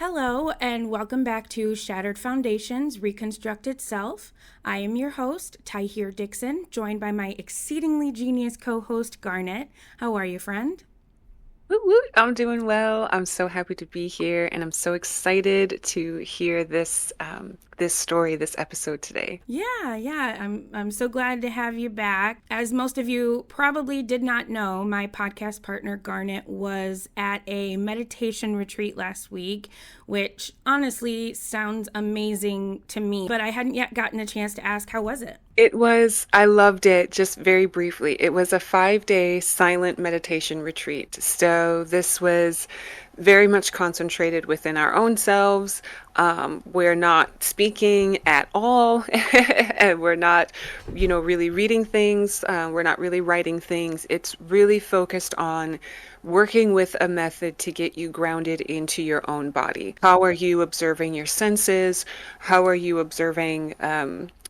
Hello, and welcome back to Shattered Foundations, Reconstructed Self. I am your host, Tahir Dixon, joined by my exceedingly genius co-host, Garnet. How are you, friend? Woot woot. I'm doing well. I'm so happy to be here, and I'm so excited to hear this story, this episode today. I'm so glad to have you back. As most of you probably did not know, my podcast partner Garnet was at a meditation retreat last week, which honestly sounds amazing to me, but I hadn't yet gotten a chance to ask how was it? I loved it just very briefly. It was a 5-day silent meditation retreat. So this was very much concentrated within our own selves. We're not speaking at all, and we're not, really reading things. We're not really writing things. It's really focused on working with a method to get you grounded into your own body. How are you observing your senses? How are you observing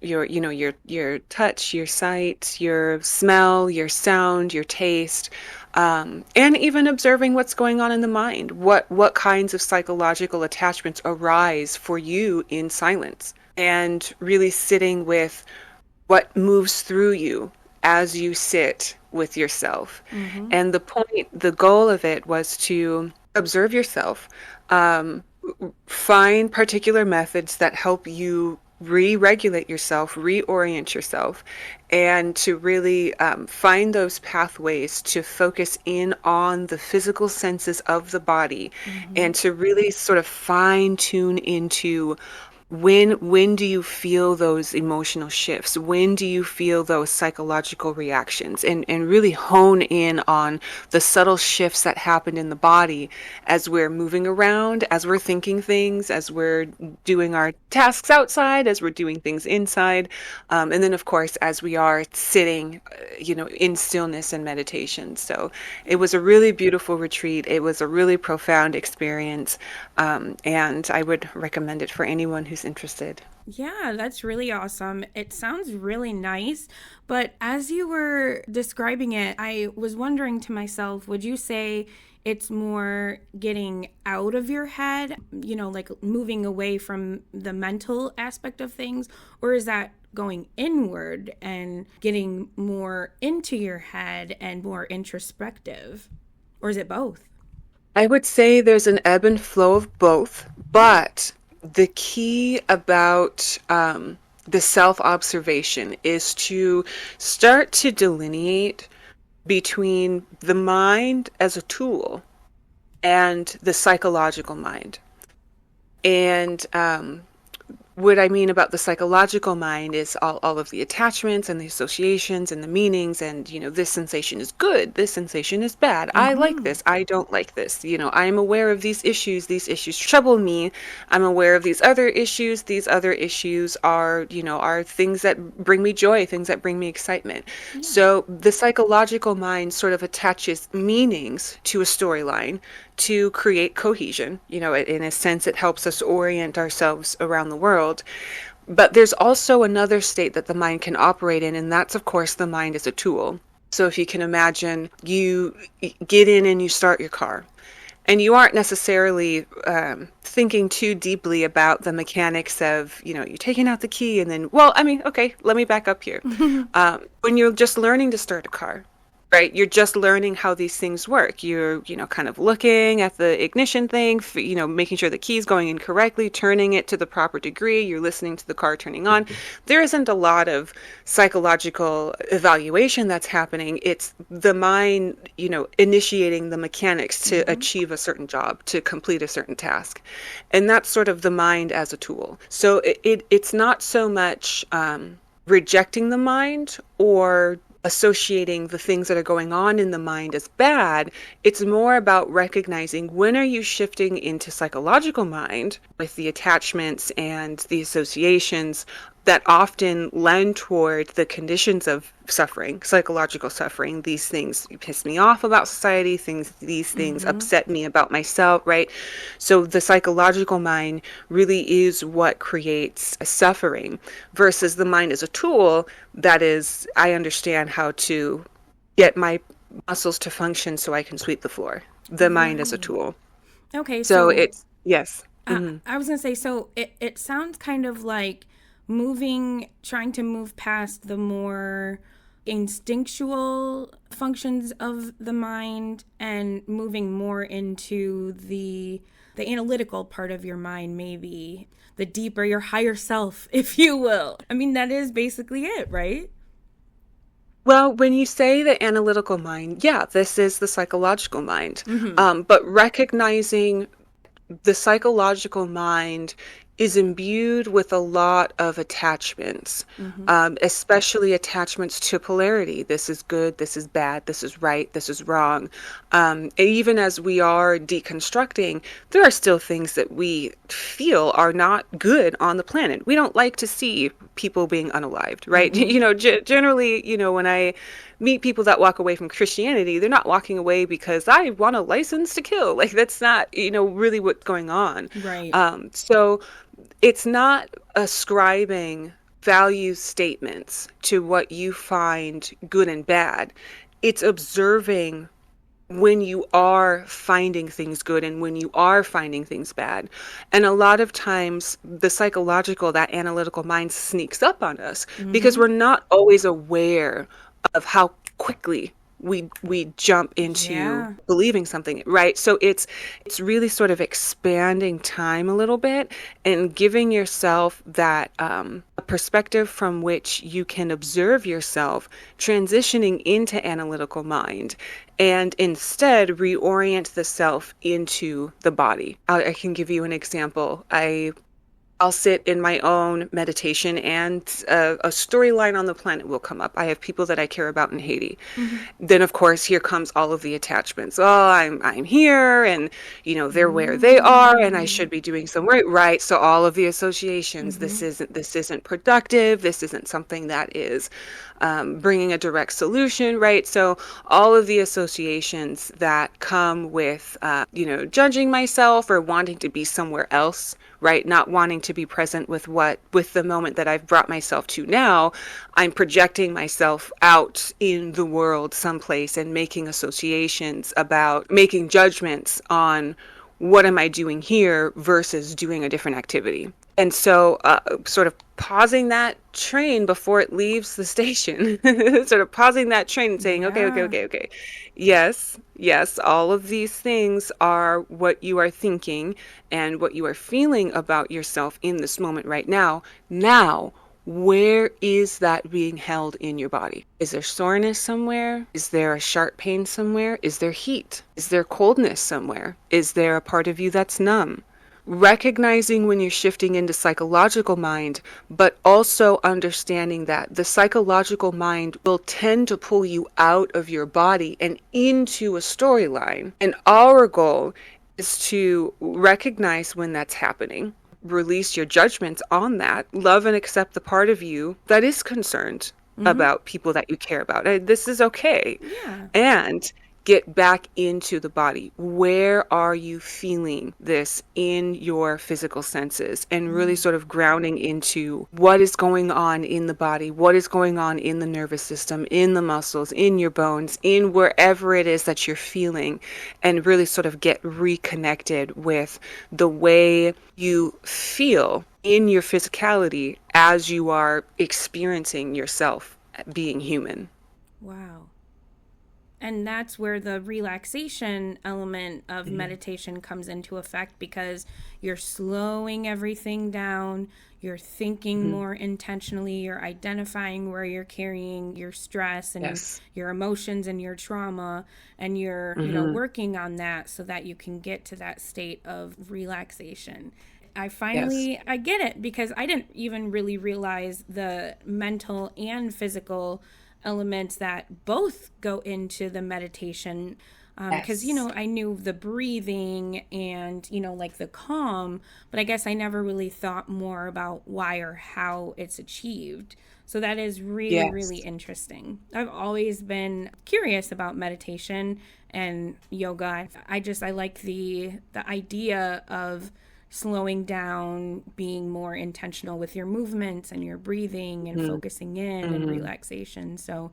your touch, your sight, your smell, your sound, your taste, and even observing what's going on in the mind. What kinds of psychological attachments arise for you in silence, and really sitting with what moves through you as you sit with yourself. Mm-hmm. And the goal of it was to observe yourself, find particular methods that help you re-regulate yourself, reorient yourself, and to really find those pathways to focus in on the physical senses of the body, Mm-hmm. and to really sort of fine tune into when do you feel those emotional shifts? When do you feel those psychological reactions? And really hone in on the subtle shifts that happen in the body as we're moving around, as we're thinking things, as we're doing our tasks outside, as we're doing things inside. And then, of course, as we are sitting, in stillness and meditation. So it was a really beautiful retreat. It was a really profound experience. And I would recommend it for anyone who's interested. Yeah, that's really awesome. It sounds really nice, but as you were describing it, I was wondering to myself, would you say it's more getting out of your head, like moving away from the mental aspect of things, or is that going inward and getting more into your head and more introspective? Or is it both? I would say there's an ebb and flow of both, but the key about the self-observation is to start to delineate between the mind as a tool and the psychological mind. And what I mean about the psychological mind is all of the attachments and the associations and the meanings, and this sensation is good, this sensation is bad, I like Mm-hmm. this, I don't like this, I'm aware of these issues trouble me, I'm aware of these other issues are things that bring me joy, things that bring me excitement. Yeah. So the psychological mind sort of attaches meanings to a storyline to create cohesion. In a sense, it helps us orient ourselves around the world. But there's also another state that the mind can operate in, and that's, of course, the mind as a tool. So if you can imagine, you get in and you start your car, and you aren't necessarily thinking too deeply about the mechanics of, you're taking out the key and then, okay, let me back up here. When you're just learning to start a car, right? You're just learning how these things work. You're, kind of looking at the ignition thing, making sure the key's going in correctly, turning it to the proper degree. You're listening to the car turning on. There isn't a lot of psychological evaluation that's happening. It's the mind, initiating the mechanics to Mm-hmm. achieve a certain job, to complete a certain task. And that's sort of the mind as a tool. So it's not so much rejecting the mind or associating the things that are going on in the mind as bad. It's more about recognizing, when are you shifting into psychological mind with the attachments and the associations that often lend toward the conditions of suffering, psychological suffering. These things piss me off about society, these things Mm-hmm. upset me about myself, right? So the psychological mind really is what creates a suffering, versus the mind as a tool that is, I understand how to get my muscles to function so I can sweep the floor. The mind as a Right. tool. Okay, So so it's, yes. Hmm. I was going to say, so it sounds kind of like trying to move past the more instinctual functions of the mind and moving more into the analytical part of your mind, maybe the deeper, your higher self, if you will. I mean, that is basically it, right? Well, when you say the analytical mind, yeah, this is the psychological mind. Mm-hmm. But recognizing the psychological mind is imbued with a lot of attachments, Mm-hmm. especially attachments to polarity. This is good, this is bad, this is right, this is wrong. Even as we are deconstructing, there are still things that we feel are not good on the planet. We don't like to see people being unalived, right? Mm-hmm. Generally, when I meet people that walk away from Christianity, they're not walking away because I want a license to kill. Like that's not, really what's going on. Right. So it's not ascribing value statements to what you find good and bad. It's observing when you are finding things good and when you are finding things bad. And a lot of times, the psychological, that analytical mind sneaks up on us because Mm-hmm. we're not always aware of how quickly we jump into Yeah. believing something, right? So it's really sort of expanding time a little bit and giving yourself that a perspective from which you can observe yourself transitioning into analytical mind and instead reorient the self into the body. I can give you an example. I'll sit in my own meditation and a storyline on the planet will come up. I have people that I care about in Haiti. Mm-hmm. Then of course here comes all of the attachments. Oh, I'm here and they're where they are and I Mm-hmm. should be doing some right. So all of the associations. Mm-hmm. This isn't productive. This isn't something that is bringing a direct solution, right? So all of the associations that come with judging myself or wanting to be somewhere else, right? Not wanting to be present with the moment that I've brought myself to now. I'm projecting myself out in the world someplace and making associations about making judgments on what am I doing here versus doing a different activity. And so, sort of pausing that train before it leaves the station, sort of pausing that train and saying, okay, okay, Yeah. okay, okay. Yes, yes, all of these things are what you are thinking and what you are feeling about yourself in this moment right now. Now, where is that being held in your body? Is there soreness somewhere? Is there a sharp pain somewhere? Is there heat? Is there coldness somewhere? Is there a part of you that's numb? Recognizing when you're shifting into psychological mind, but also understanding that the psychological mind will tend to pull you out of your body and into a storyline. And our goal is to recognize when that's happening, release your judgments on that, love and accept the part of you that is concerned Mm-hmm. about people that you care about. This is okay. Yeah. And get back into the body. Where are you feeling this in your physical senses? And really Mm. sort of grounding into what is going on in the body, what is going on in the nervous system, in the muscles, in your bones, in wherever it is that you're feeling, and really sort of get reconnected with the way you feel in your physicality as you are experiencing yourself being human. Wow. And that's where the relaxation element of Mhm. meditation comes into effect because you're slowing everything down, you're thinking Mhm. more intentionally, you're identifying where you're carrying your stress and Yes. your emotions and your trauma, and you're, Hmm. working on that so that you can get to that state of relaxation. Yes. I get it because I didn't even really realize the mental and physical elements that both go into the meditation. Because, Yes. I knew the breathing and, like the calm, but I guess I never really thought more about why or how it's achieved. So that is really, really Yes. interesting. I've always been curious about meditation and yoga. I like the idea of slowing down, being more intentional with your movements and your breathing and Hmm. focusing in and Hmm. relaxation. So,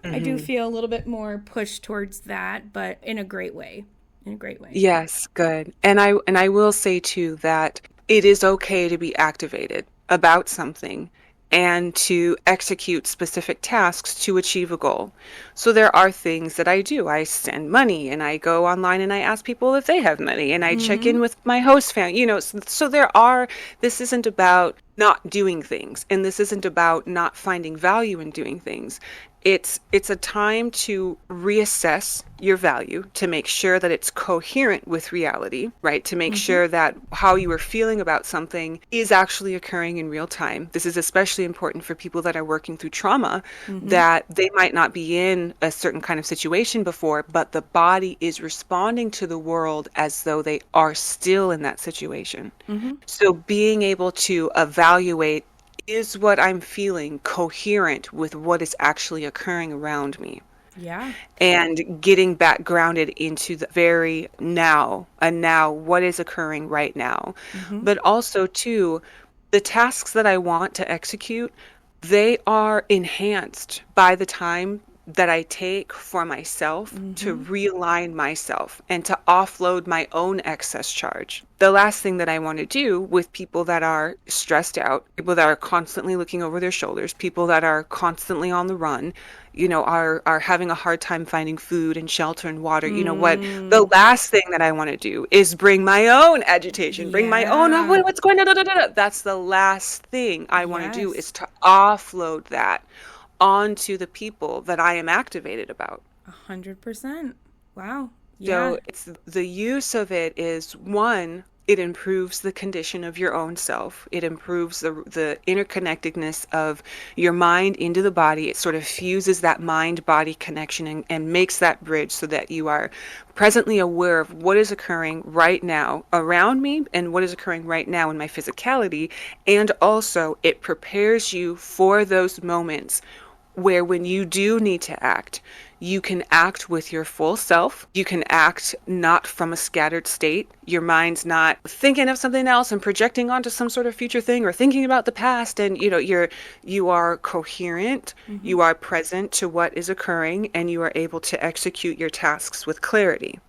I do Hmm. feel a little bit more push towards that, but in a great way. in a great way. Yes, good. And I will say too that it is okay to be activated about something and to execute specific tasks to achieve a goal. So there are things that I do. I send money and I go online and I ask people if they have money and I check Mm-hmm. in with my host family. So there are, this isn't about not doing things and this isn't about not finding value in doing things. It's a time to reassess your value, to make sure that it's coherent with reality, right? To make Mm-hmm. sure that how you are feeling about something is actually occurring in real time. This is especially important for people that are working through trauma, Mm-hmm. that they might not be in a certain kind of situation before, but the body is responding to the world as though they are still in that situation. Mm-hmm. So being able to evaluate, is what I'm feeling coherent with what is actually occurring around me? Yeah. And getting back grounded into the very now, and now what is occurring right now. Mm-hmm. But also, too, the tasks that I want to execute, they are enhanced by the time that I take for myself to Mm-hmm. realign myself and to offload my own excess charge. The last thing that I want to do with people that are stressed out, people that are constantly looking over their shoulders, people that are constantly on the run, are having a hard time finding food and shelter and water. The Mm. last thing that I want to do is bring my own agitation, bring my own, oh, Yeah. what's going on? Da, da, da, da. That's the last thing I want to do, is Yes. to offload that onto the people that I am activated about. 100%. Wow. Yeah. So it's the use of it is one, it improves the condition of your own self. It improves the interconnectedness of your mind into the body. It sort of fuses that mind-body connection and makes that bridge so that you are presently aware of what is occurring right now around me and what is occurring right now in my physicality. And also it prepares you for those moments where when you do need to act, you can act with your full self. You can act not from a scattered state. Your mind's not thinking of something else and projecting onto some sort of future thing or thinking about the past. And you are coherent, Mm-hmm. you are present to what is occurring, and you are able to execute your tasks with clarity.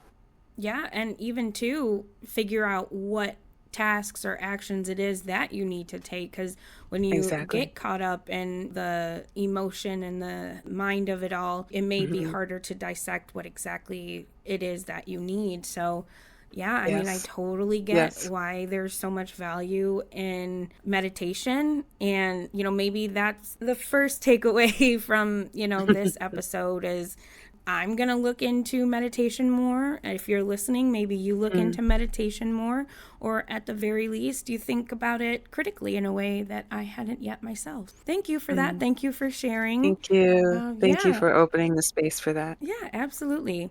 Yeah, and even to figure out what tasks or actions it is that you need to take, because when you Exactly. get caught up in the emotion and the mind of it all, it may be Hmm. harder to dissect what exactly it is that you need. So yeah, I mean, I Yes. totally get Yes. why there's so much value in meditation. And, maybe that's the first takeaway from, this episode is I'm going to look into meditation more. If you're listening, maybe you look Mm, into meditation more, or at the very least, you think about it critically in a way that I hadn't yet myself. Thank you for that. mm. Thank you for sharing. Thank you. Thank you Yeah, for opening the space for that. yeah, absolutely.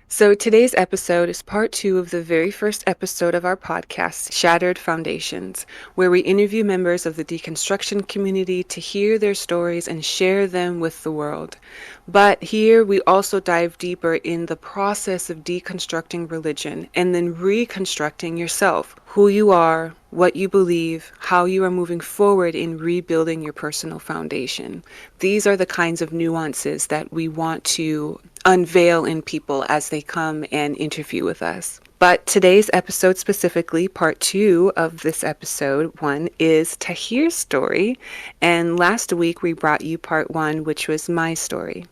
So, today's episode is part two of the very first episode of our podcast, Shattered Foundations, where we interview members of the deconstruction community to hear their stories and share them with the world. But here we also dive deeper in the process of deconstructing religion and then reconstructing yourself, who you are, what you believe, how you are moving forward in rebuilding your personal foundation. These are the kinds of nuances that we want to unveil in people as they come and interview with us. But today's episode, specifically, part two of this episode one, is Tahir's story. And last week we brought you part one, which was my story.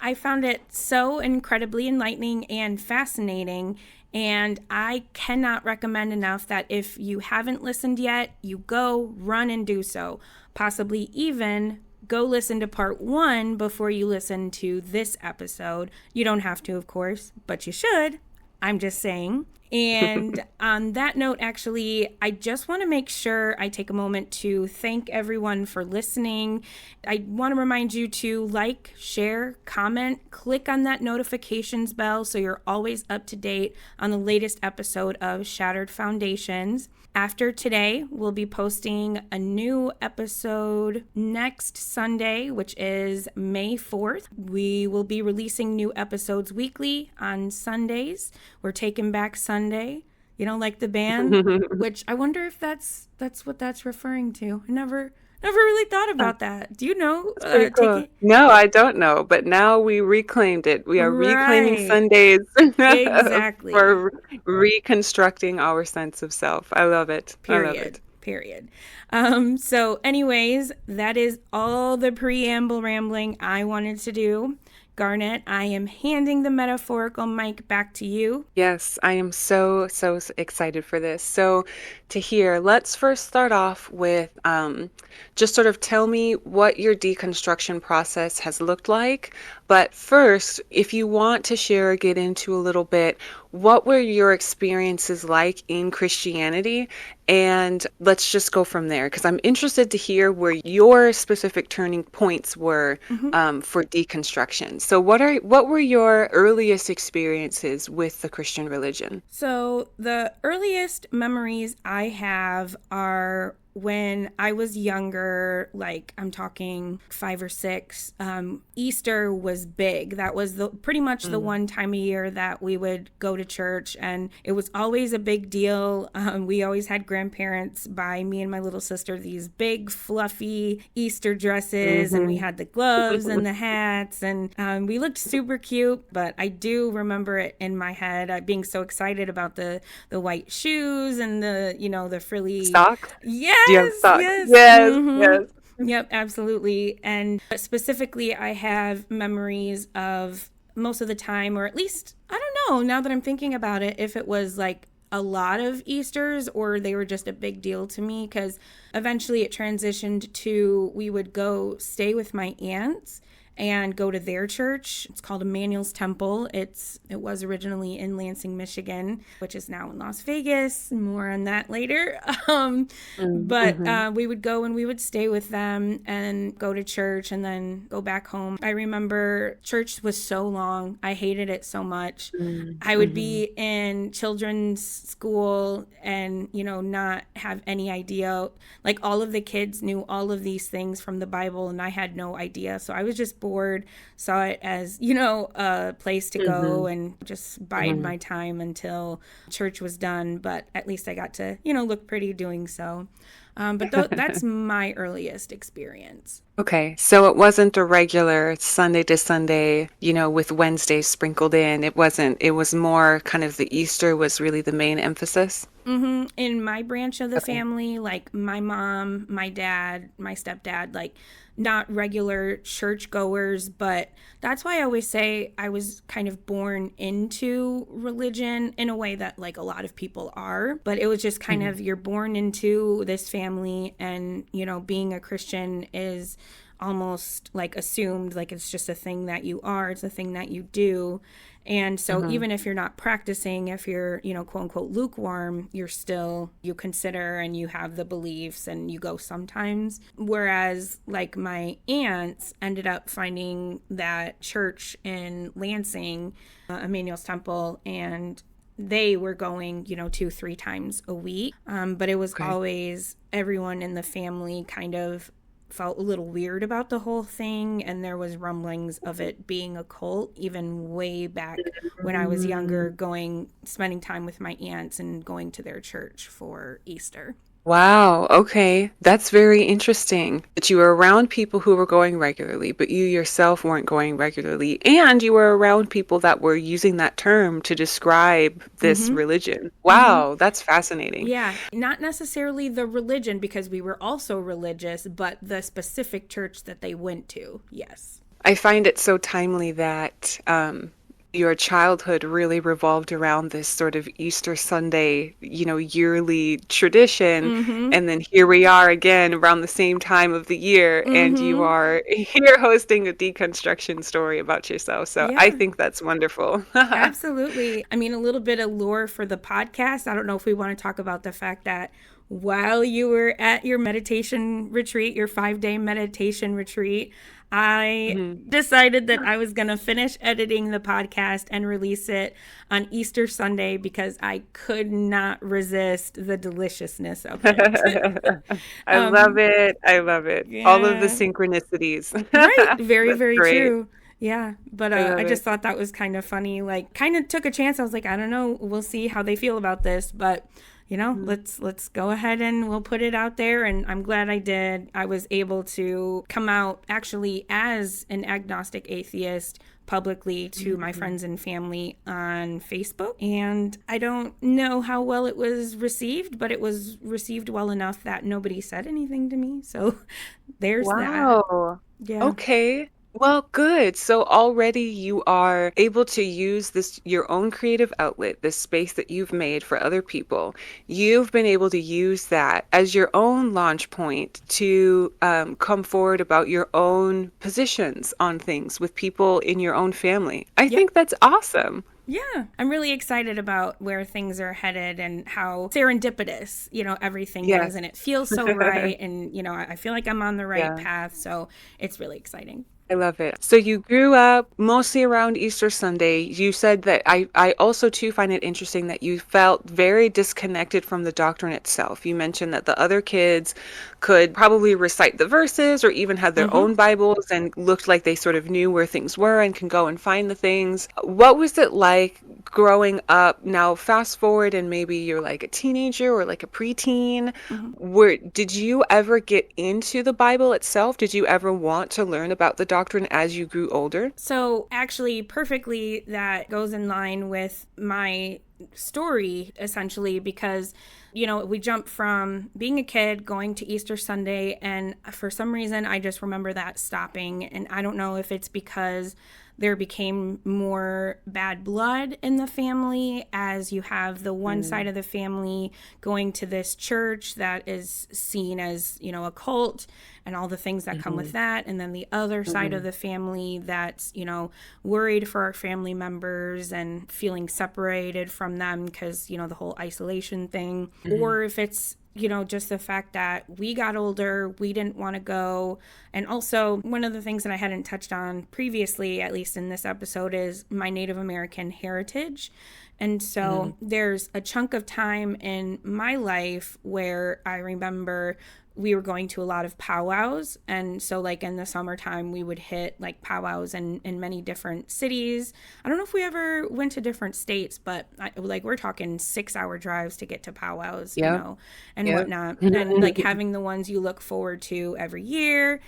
I found it so incredibly enlightening and fascinating. And I cannot recommend enough that if you haven't listened yet, you go run and do so. Possibly even go listen to part one before you listen to this episode. You don't have to, of course, but you should. I'm just saying. And on that note, actually, I just want to make sure I take a moment to thank everyone for listening. I want to remind you to like, share, comment, click on that notifications bell so you're always up to date on the latest episode of Shattered Foundations. After today, we'll be posting a new episode next Sunday, which is May 4th. We will be releasing new episodes weekly on Sundays. We're taking back Sunday. You know, like the band, which I wonder if that's what that's referring to. I Never really thought about that. Do you know, It's pretty cool. taking No, I don't know, but now we reclaimed it. We are reclaiming right? Sundays Exactly. for reconstructing our sense of self. I love it. I love Period. it. Period. So, anyways, that is all the preamble rambling I wanted to do. Garnet, I am handing the metaphorical mic back to you. Yes, I am so excited for this. So, to hear, let's first start off with just sort of tell me what your deconstruction process has looked like. But first, if you want to share or get into a little bit, what were your experiences like in Christianity? And let's just go from there, because I'm interested to hear where your specific turning points were Mm-hmm. for deconstruction. So, what were your earliest experiences with the Christian religion? So, the earliest memories I have are when I was younger, like I'm talking 5 or 6. Easter was big. That was pretty much the Mm. one time a year that we would go to church, and it was always a big deal. We always had grandparents buy me and my little sister these big, fluffy Easter dresses, and we Hmm. had the gloves and the hats, and we looked super cute. But I do remember it in my head, being so excited about the white shoes and the frilly. Socks? Do you have Yes, socks? yes. Yes, Mm-hmm. yes. Yep, absolutely. And specifically, I have memories of most of the time, or at least, I don't know, now that I'm thinking about it, if it was like a lot of Easters or they were just a big deal to me, because eventually it transitioned to we would go stay with my aunts and go to their church. It's called Emmanuel's Temple. It was originally in Lansing, Michigan, which is now in Las Vegas. More on that later. But Mm-hmm. we would go and we would stay with them and go to church and then go back home. I remember church was so long. I hated it so much. I would Mm-hmm. be in children's school and, not have any idea. Like all of the kids knew all of these things from the Bible and I had no idea. So I was just bored, saw it as, a place to go Mm-hmm. and just bide Mm-hmm. my time until church was done. But at least I got to, look pretty doing so. But that's my earliest experience. Okay, so it wasn't a regular Sunday to Sunday, with Wednesdays sprinkled in. It was more kind of the Easter was really the main emphasis. In my branch of the Okay. family, like my mom, my dad, my stepdad, like not regular church goers, but that's why I always say I was kind of born into religion in a way that like a lot of people are. But it was just kind Mm-hmm. of you're born into this family, and being a Christian is almost like assumed, like it's just a thing that you are, it's a thing that you do. And so Mm-hmm. even if you're not practicing, if you're, quote unquote lukewarm, you consider and you have the beliefs and you go sometimes. Whereas like my aunts ended up finding that church in Lansing, Emmanuel's Temple, and they were going, 2, 3 times a week. But it was Okay. always everyone in the family kind of felt a little weird about the whole thing, and there was rumblings of it being a cult even way back when I was younger, Mm. going spending time with my aunts and going to their church for Easter. Wow, okay. That's very interesting that you were around people who were going regularly, but you yourself weren't going regularly. And you were around people that were using that term to describe this Mhm. religion. Mhm. Wow, that's fascinating. Yeah, not necessarily the religion, because we were also religious, but the specific church that they went to. Yes. I find it so timely that your childhood really revolved around this sort of Easter Sunday, yearly tradition. Mhm. And then here we are again around the same time of the year, and you Mhm. are here hosting a deconstruction story about yourself. So I Yeah. think that's wonderful. Absolutely. I mean, a little bit of lore for the podcast. I don't know if we want to talk about the fact that while you were at your meditation retreat, your 5 day meditation retreat, I Mhm. decided that I was going to finish editing the podcast and release it on Easter Sunday because I could not resist the deliciousness of it. I love um, it. I love it. All of the yeah. synchronicities. Right. Very, That's very great. true. Yeah. But I I love it. just thought that was kind of funny. Like, kind of took a chance. I was like, I don't know. We'll see how they feel about this. But let's go ahead and we'll put it out there. And I'm glad I did. I was able to come out actually as an agnostic atheist publicly to my friends and family on Facebook. And I don't know how well it was received, but it was received well enough that nobody said anything to me. So there's that. Wow. Yeah. Okay. Well, good. So already you are able to use this, your own creative outlet, this space that you've made for other people. You've been able to use that as your own launch point to come forward about your own positions on things with people in your own family. I Yep. think that's awesome. Yeah, I'm really excited about where things are headed and how serendipitous, everything is. Yes. And it feels so right. And, I feel like I'm on the right Yeah. path. So it's really exciting. I love it. So you grew up mostly around Easter Sunday. You said that I also too find it interesting that you felt very disconnected from the doctrine itself. You mentioned that the other kids could probably recite the verses or even had their Mm-hmm. own Bibles and looked like they sort of knew where things were and can go and find the things. What was it like growing up? Now fast forward and maybe you're like a teenager or like a preteen. Mm-hmm. Did you ever get into the Bible itself? Did you ever want to learn about the doctrine as you grew older? So, actually, perfectly, that goes in line with my story, essentially, because, we jump from being a kid going to Easter Sunday, and for some reason, I just remember that stopping. And I don't know if it's because there became more bad blood in the family as you have the one side of the family going to this church that is seen as, a cult and all the things that come with that. And then the other side of the family that's, worried for our family members and feeling separated from them because, the whole isolation thing. Or if it's just the fact that we got older, we didn't want to go. And also, one of the things that I hadn't touched on previously, at least in this episode, is my Native American heritage. And so there's a chunk of time in my life where I remember we were going to a lot of powwows. And so like in the summertime, we would hit like powwows in many different cities. I don't know if we ever went to different states, but we're talking 6-hour drives to get to powwows, Yeah. and Yeah. whatnot. And like having the ones you look forward to every year.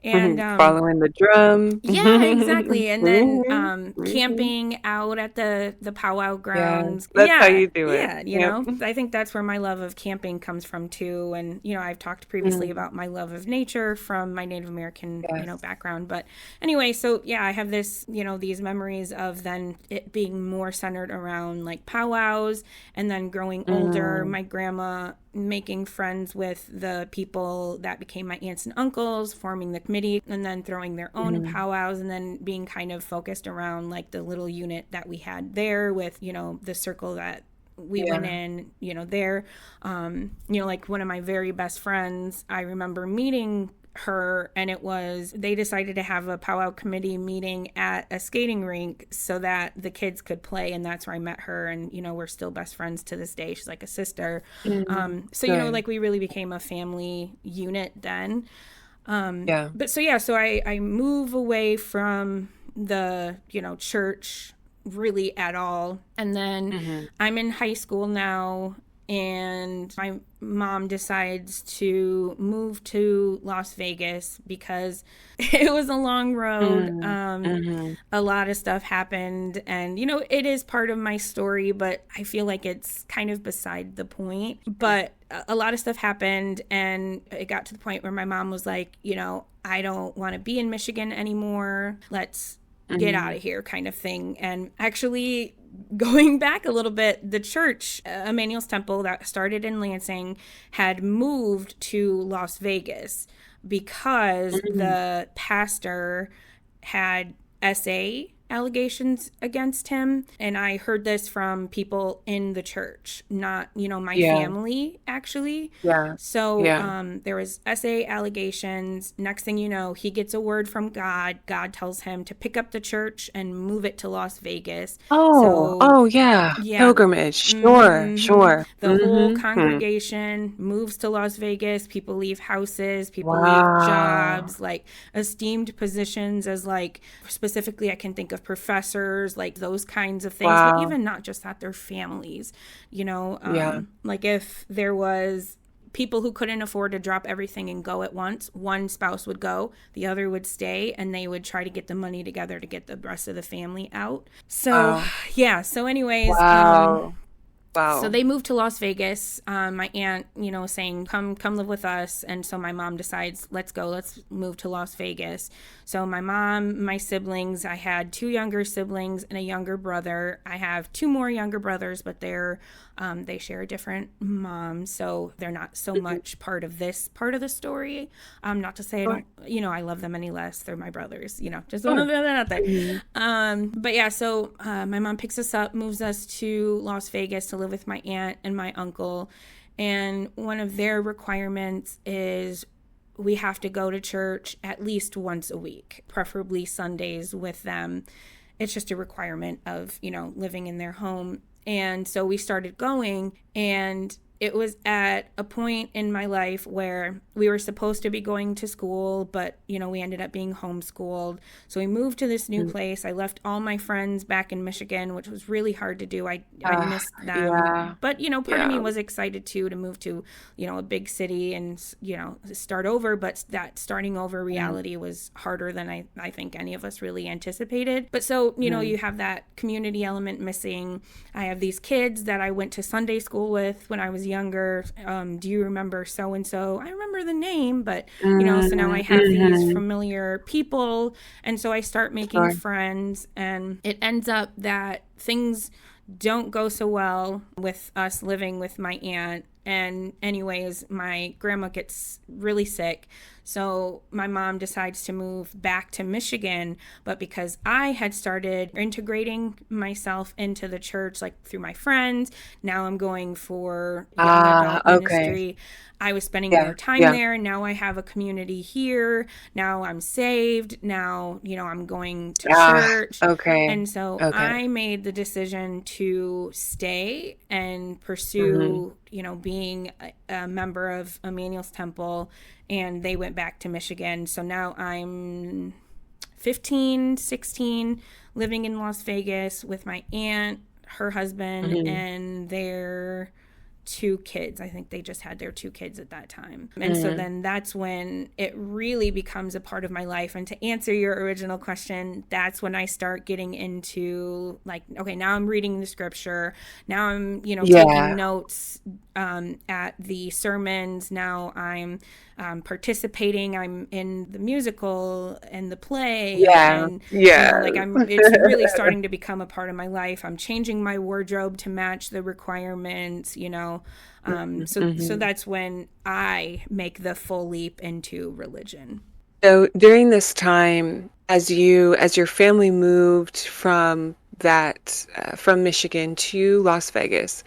And Following the drum. yeah, exactly. And then Mhm. camping out at the powwow Yeah, grounds. that's how Yeah, you do it. yeah, Yep. I think that's where my love of camping comes from too. And I've talked previously Mm, about my love of nature from my Native American, yes. background. But anyway, so yeah, I have this, these memories of then it being more centered around like powwows, and then growing older, Mm, my grandma making friends with the people that became my aunts and uncles, forming the committee, and then throwing their own mm, powwows, and then being kind of focused around like the little unit that we had there with, the circle that we went yeah. in, there. Like one of my very best friends, I remember meeting her, and they decided to have a powwow committee meeting at a skating rink so that the kids could play, and that's where I met her. And we're still best friends to this day. She's like a sister. So Good. like we really became a family unit then. Yeah. But so yeah, so I move away from the church really at all, and then Hmm. I'm in high school now, and my mom decides to move to Las Vegas because it was a long road. Mm, hmm. A lot of stuff happened, and it is part of my story, but I feel like it's kind of beside the point. But a lot of stuff happened, and it got to the point where my mom was like, I don't want to be in Michigan anymore. Let's get out Hmm. of here, kind of thing. And actually, going back a little bit, the church, Emmanuel's Temple, that started in Lansing, had moved to Las Vegas because Hmm. the pastor had SA allegations against him. And I heard this from people in the church, not, my Yeah. family, actually. Yeah. So Yeah. there was SA allegations. Next thing you know, he gets a word from God. God tells him to pick up the church and move it to Las Vegas. Oh, So oh yeah. yeah. Pilgrimage. Sure, hmm sure. The whole Hmm. congregation moves to Las Vegas. People leave houses, people leave Wow. jobs, like esteemed positions, as like specifically I can think of professors, like those kinds of things, but Wow. even not just that, their families, Yeah. like if there was people who couldn't afford to drop everything and go at once, one spouse would go, the other would stay, and they would try to get the money together to get the rest of the family out. So, Wow. yeah. So, anyways, Wow. so Wow. they moved to Las Vegas. My aunt, saying, come live with us. And so my mom decides, let's go, let's move to Las Vegas. So my mom, my siblings, I had two younger siblings and a younger brother. I have two more younger brothers, but they share a different mom. So they're not so much part of this part of the story. Not to say I Sure. don't, I love them any less. They're my brothers, just want to Sure. throw that out there. Mhm. But yeah, so my mom picks us up, moves us to Las Vegas to live with my aunt and my uncle. And one of their requirements is we have to go to church at least once a week, preferably Sundays with them. It's just a requirement of, living in their home. And so we started going, and it was at a point in my life where we were supposed to be going to school, but, we ended up being homeschooled. So we moved to this new place. I left all my friends back in Michigan, which was really hard to do. I missed them. Yeah. But, part of me Yeah. was excited too to move to, a big city and, start over. But that starting over Mm. reality was harder than I think any of us really anticipated. But so, Mm. you have that community element missing. I have these kids that I went to Sunday school with when I was younger. Do you remember so and so? I remember the name, but so now I Mm. have these Mhm. familiar people, and so I start making Sure. friends, and it ends up that things don't go so well with us living with my aunt. And anyways, my grandma gets really sick. So my mom decides to move back to Michigan, but because I had started integrating myself into the church, like through my friends, now I'm going for young adult Okay. ministry. I was spending Yeah. more time Yeah. there. Now I have a community here. Now I'm saved. Now, I'm going to church. Okay. And so Okay. I made the decision to stay and Mhm. pursue, being a member of Emmanuel's Temple. And they went back to Michigan. So now I'm 15, 16, living in Las Vegas with my aunt, her husband, Mhm. and their two kids. I think they just had their two kids at that time. And so Mhm. then that's when it really becomes a part of my life. And to answer your original question, that's when I start getting into like, okay, now I'm reading the scripture. Now I'm, taking Yeah. notes at the sermons. Now I'm participating. I'm in the musical and the play, Yeah. and Yeah. like it's really starting to become a part of my life. I'm changing my wardrobe to match the requirements, Mhm. so Mhm. that's when I make the full leap into religion. So during this time, as your family moved from from Michigan to Las Vegas,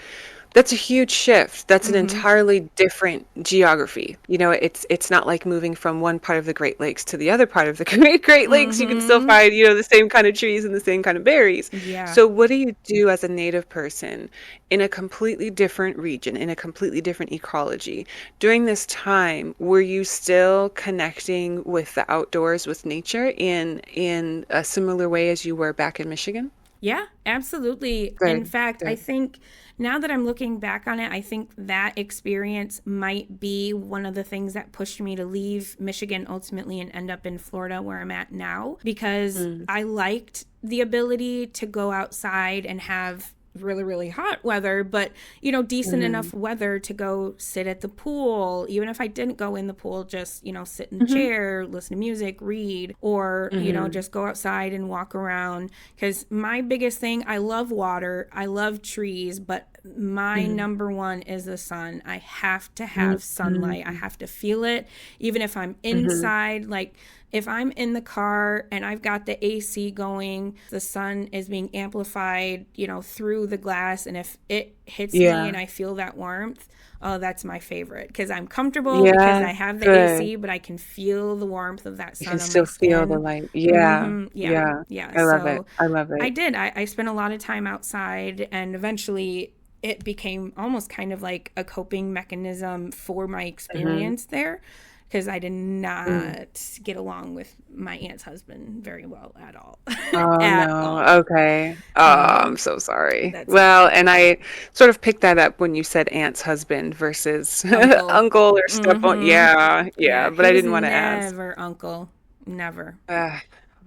that's a huge shift. That's an Mm-hmm. entirely different geography. It's not like moving from one part of the Great Lakes to the other part of the Great Lakes. You can still Mm-hmm. find, the same kind of trees and the same kind of berries. Yeah. So what do you do as a native person in a completely different region, in a completely different ecology? During this time, were you still connecting with the outdoors, with nature in a similar way as you were back in Michigan? Yeah, absolutely. In Good, fact, I good. think now that I'm looking back on it, I think that experience might be one of the things that pushed me to leave Michigan ultimately and end up in Florida where I'm at now, because Mm, I liked the ability to go outside and have really, really hot weather, but decent mhm, enough weather to go sit at the pool. Even if I didn't go in the pool, just, sit in the mhm, chair, listen to music, read, or, mhm. just go outside and walk around. Because my biggest thing, I love water, I love trees, but my Mhm. number one is the sun. I have to have sunlight. I Mhm. have to feel it, even if I'm Mhm. inside. Like, if I'm in the car and I've got the AC going, the sun is being amplified, through the glass. And if it hits me and Yeah. I feel that warmth, oh, that's my favorite, because I'm comfortable because Yeah. I have the Good. AC, but I can feel the warmth of that You can sun on my still feel the skin. light. Yeah. Yeah. Yeah. Yeah. I love it. So I love I it. did. I spent a lot of time outside, and eventually it became almost kind of like a coping mechanism for my Mhm. experience there. because I did not get along with my aunt's husband very well at all. Oh At no. all. Okay. Oh, I'm so sorry. That's Well, okay. and I sort of picked that up when you said aunt's husband versus Uncle. uncle or step. Mm-hmm. Yeah, yeah, Yeah, but he I was didn't want to ask. never uncle. Never. Uh,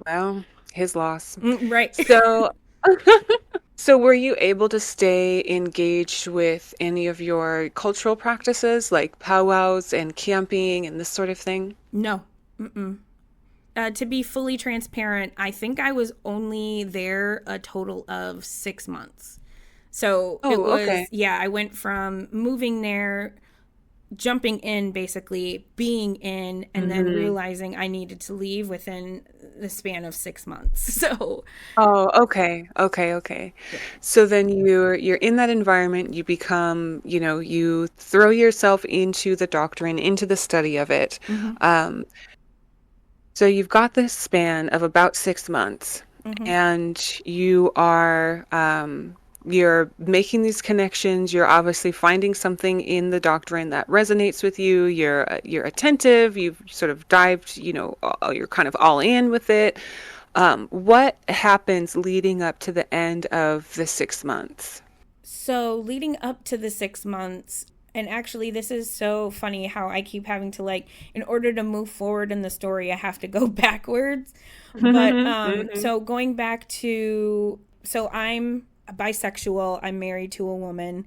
well, his loss. Right. So, so were you able to stay engaged with any of your cultural practices like powwows and camping and this sort of thing? No. Mm-mm. To be fully transparent, I think I was only there a total of 6 months. So it Oh, was, okay. yeah, I went from moving there, jumping in, basically being in, and then Hmm. realizing I needed to leave within the span of 6 months. So, Oh, okay. Okay, okay. yeah. So then you're in that environment, you become, you throw yourself into the doctrine, into the study of it. Mm-hmm. Um, so you've got this span of about 6 months, Mm-hmm. and you're making these connections. You're obviously finding something in the doctrine that resonates with you. You're attentive. You've sort of dived, you're kind of all in with it. What happens leading up to the end of the 6 months? So, leading up to the 6 months, and actually, this is so funny how I keep having to, like, in order to move forward in the story, I have to go backwards. But, Hmm. so going back to, so I'm bisexual, I'm married to a woman,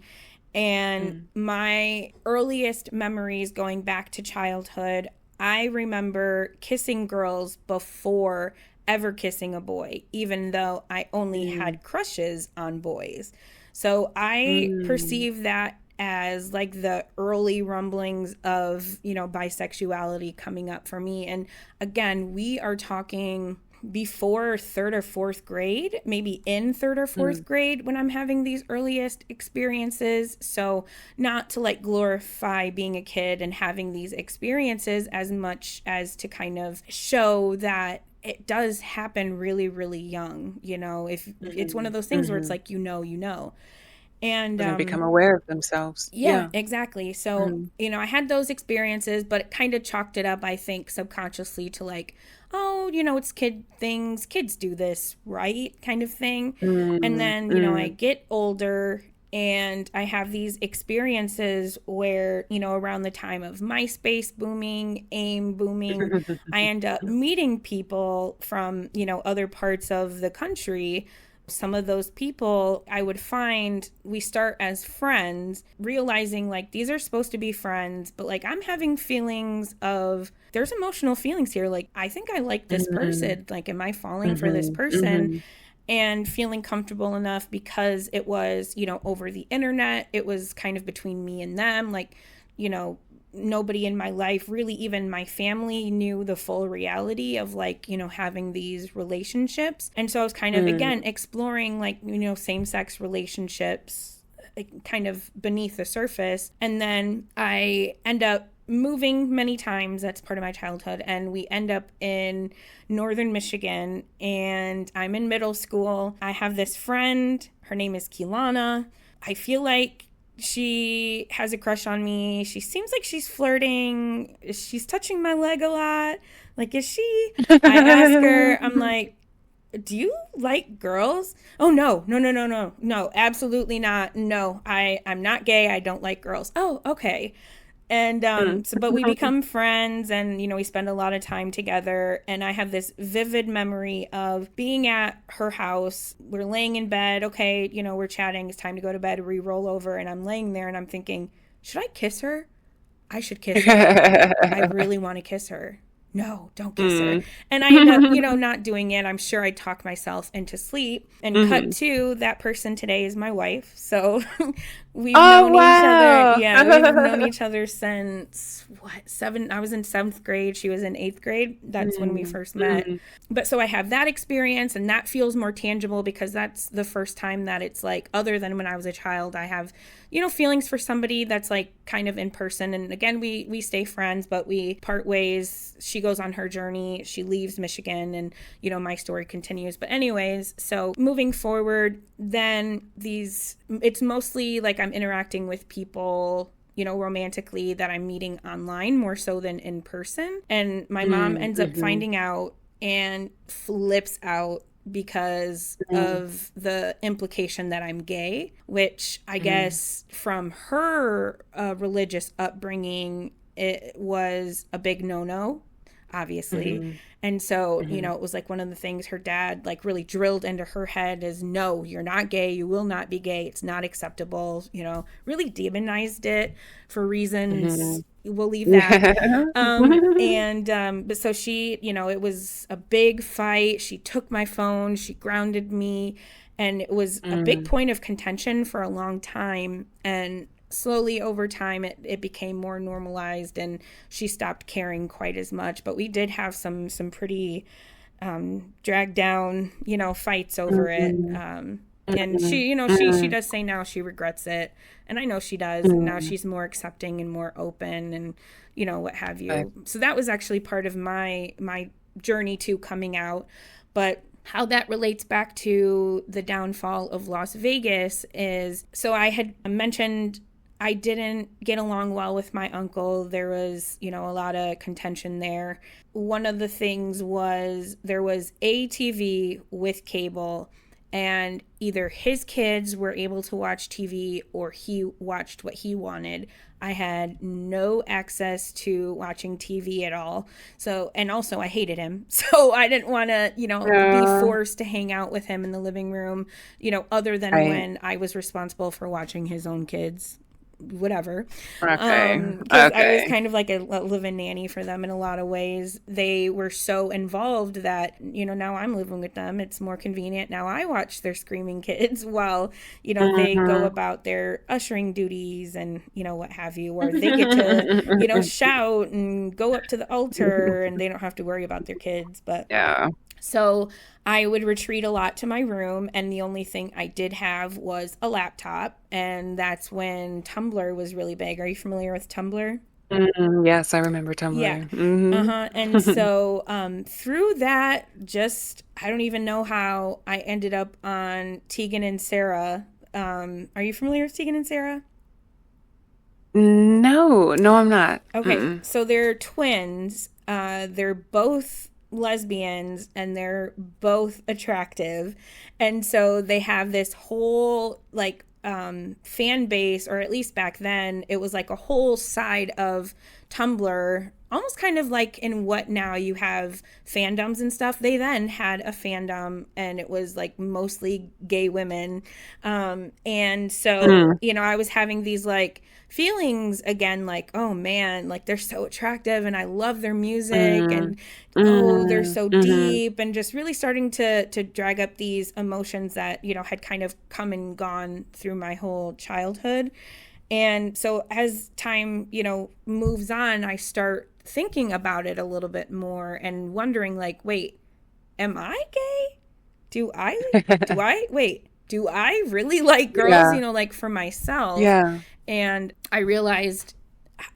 and Mm. my earliest memories going back to childhood, I remember kissing girls before ever kissing a boy, even though I only Mm. had crushes on boys. So I Mm. perceive that as like the early rumblings of, bisexuality coming up for me. And again, we are talking before third or fourth grade, maybe in third or fourth Mm. grade when I'm having these earliest experiences. So, not to like glorify being a kid and having these experiences as much as to kind of show that it does happen really, really young. If it's one of Mhm. those things where it's Mhm. like, you know. And When they become aware of themselves. yeah, Yeah. exactly. So, Mm. I had those experiences, but it kind of chalked it up, I think, subconsciously to like, oh, it's kid things, kids do this, right? Kind of thing. And Mm. then, I Mm. get older and I have these experiences where, around the time of MySpace booming, AIM booming, I end up meeting people from, other parts of the country. Some of those people I would find, we start as friends, realizing like these are supposed to be friends, but like I'm having feelings of, there's emotional feelings here. Like, I think I like this Mhm. person. Like, am I falling for this Mhm. person? Mhm. And feeling comfortable enough because it was, over the internet. It was kind of between me and them. Like, you know, nobody in my life, really even my family, knew the full reality of like, having these relationships. And so I was kind of, Mm. again, exploring like, same sex relationships, like, kind of beneath the surface. And then I end up moving many times. That's part of my childhood. And we end up in northern Michigan, and I'm in middle school. I have this friend. Her name is Kilana. I feel like she has a crush on me. She seems like she's flirting. She's touching my leg a lot. Like, is she? I ask her, I'm like, do you like girls? Oh, no, no, no, no, no, no, absolutely not. No, I'm not gay. I don't like girls. Oh, okay. And Mm. so, but we become friends, and we spend a lot of time together. And I have this vivid memory of being at her house. We're laying in bed. Okay, we're chatting. It's time to go to bed. We roll over, and I'm laying there, and I'm thinking, should I kiss her? I should kiss her. I really want to kiss her. No, don't kiss her. Mm. And I end up, not doing it. I'm sure I talk myself into sleep. And cut Mhm. to, that person today is my wife. So we've Oh, known each other. wow. Yeah, we've known each other since what, seven? I was in seventh grade. She was in eighth grade. That's when we Mm. first met. Mm. But so I have that experience, and that feels more tangible because that's the first time that it's like, other than when I was a child, I have, feelings for somebody that's like kind of in person. And again, we stay friends, but we part ways. She goes on her journey. She leaves Michigan, and my story continues. But anyways, so moving forward, then it's mostly like I'm interacting with people romantically that I'm meeting online more so than in person. And my mom ends up finding out and flips out because of the implication that I'm gay, which I guess from her religious upbringing, it was a big no-no, obviously. And so, it was like one of the things her dad like really drilled into her head is, no, you're not gay. You will not be gay. It's not acceptable. Really demonized it for reasons. We'll leave that. But so she, it was a big fight. She took my phone. She grounded me. And it was a big point of contention for a long time. And slowly over time it became more normalized and she stopped caring quite as much, but we did have some pretty dragged down fights over it, and she she does say now she regrets it, and I know she does. Now she's more accepting and more open and what have you. So that was actually part of my journey to coming out. But how that relates back to the downfall of Las Vegas is, so I had mentioned I didn't get along well with my uncle. There was, a lot of contention there. One of the things was there was a TV with cable, and either his kids were able to watch TV or he watched what he wanted. I had no access to watching TV at all. So, and also I hated him. So I didn't want to, be forced to hang out with him in the living room, other than when I was responsible for watching his own kids. Whatever. Okay. I was kind of like a live-in nanny for them in a lot of ways. They were so involved that, now I'm living with them. It's more convenient. Now I watch their screaming kids while, they go about their ushering duties and, what have you, or they get to, shout and go up to the altar and they don't have to worry about their kids. But yeah. So I would retreat a lot to my room, and the only thing I did have was a laptop, and that's when Tumblr was really big. Are you familiar with Tumblr? Yes, I remember Tumblr. Yeah. And so through that, I don't even know how I ended up on Tegan and Sarah. Are you familiar with Tegan and Sarah? No, I'm not. Okay, so they're twins. They're both lesbians and they're both attractive, and so they have this whole like fan base, or at least back then it was like a whole side of Tumblr, almost kind of like in what now you have fandoms and stuff. They then had a fandom and it was like mostly gay women, and so I was having these like feelings again, like, oh man, like they're so attractive and I love their music, and oh, they're so deep, and just really starting to drag up these emotions that had kind of come and gone through my whole childhood. And so as time moves on, I start thinking about it a little bit more and wondering like, wait, am I gay? Do I really like girls, like for myself? Yeah. And I realized,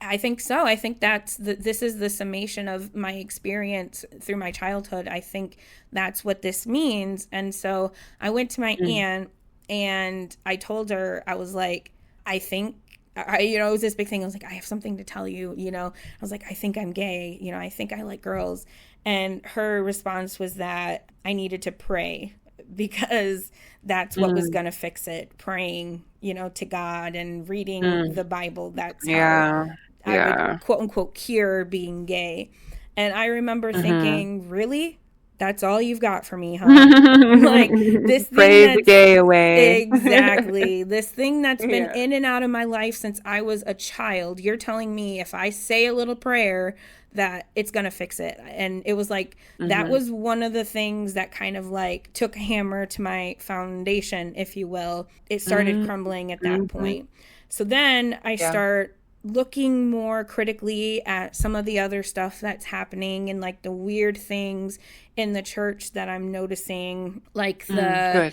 I think so. I think this is the summation of my experience through my childhood. I think that's what this means. And so I went to my aunt and I told her, I was like, it was this big thing. I was like, I have something to tell you, I was like, I think I'm gay. I think I like girls. And her response was that I needed to pray, because that's what was going to fix it. Praying, to God and reading the Bible. That's how I would quote unquote cure being gay. And I remember thinking, really? That's all you've got for me, huh? Like this thing Pray the gay away. Exactly. This thing that's been in and out of my life since I was a child. You're telling me if I say a little prayer that it's going to fix it. And it was like, that was one of the things that kind of like took a hammer to my foundation, if you will. It started crumbling at that point. So then I start looking more critically at some of the other stuff that's happening and like the weird things in the church that I'm noticing, like the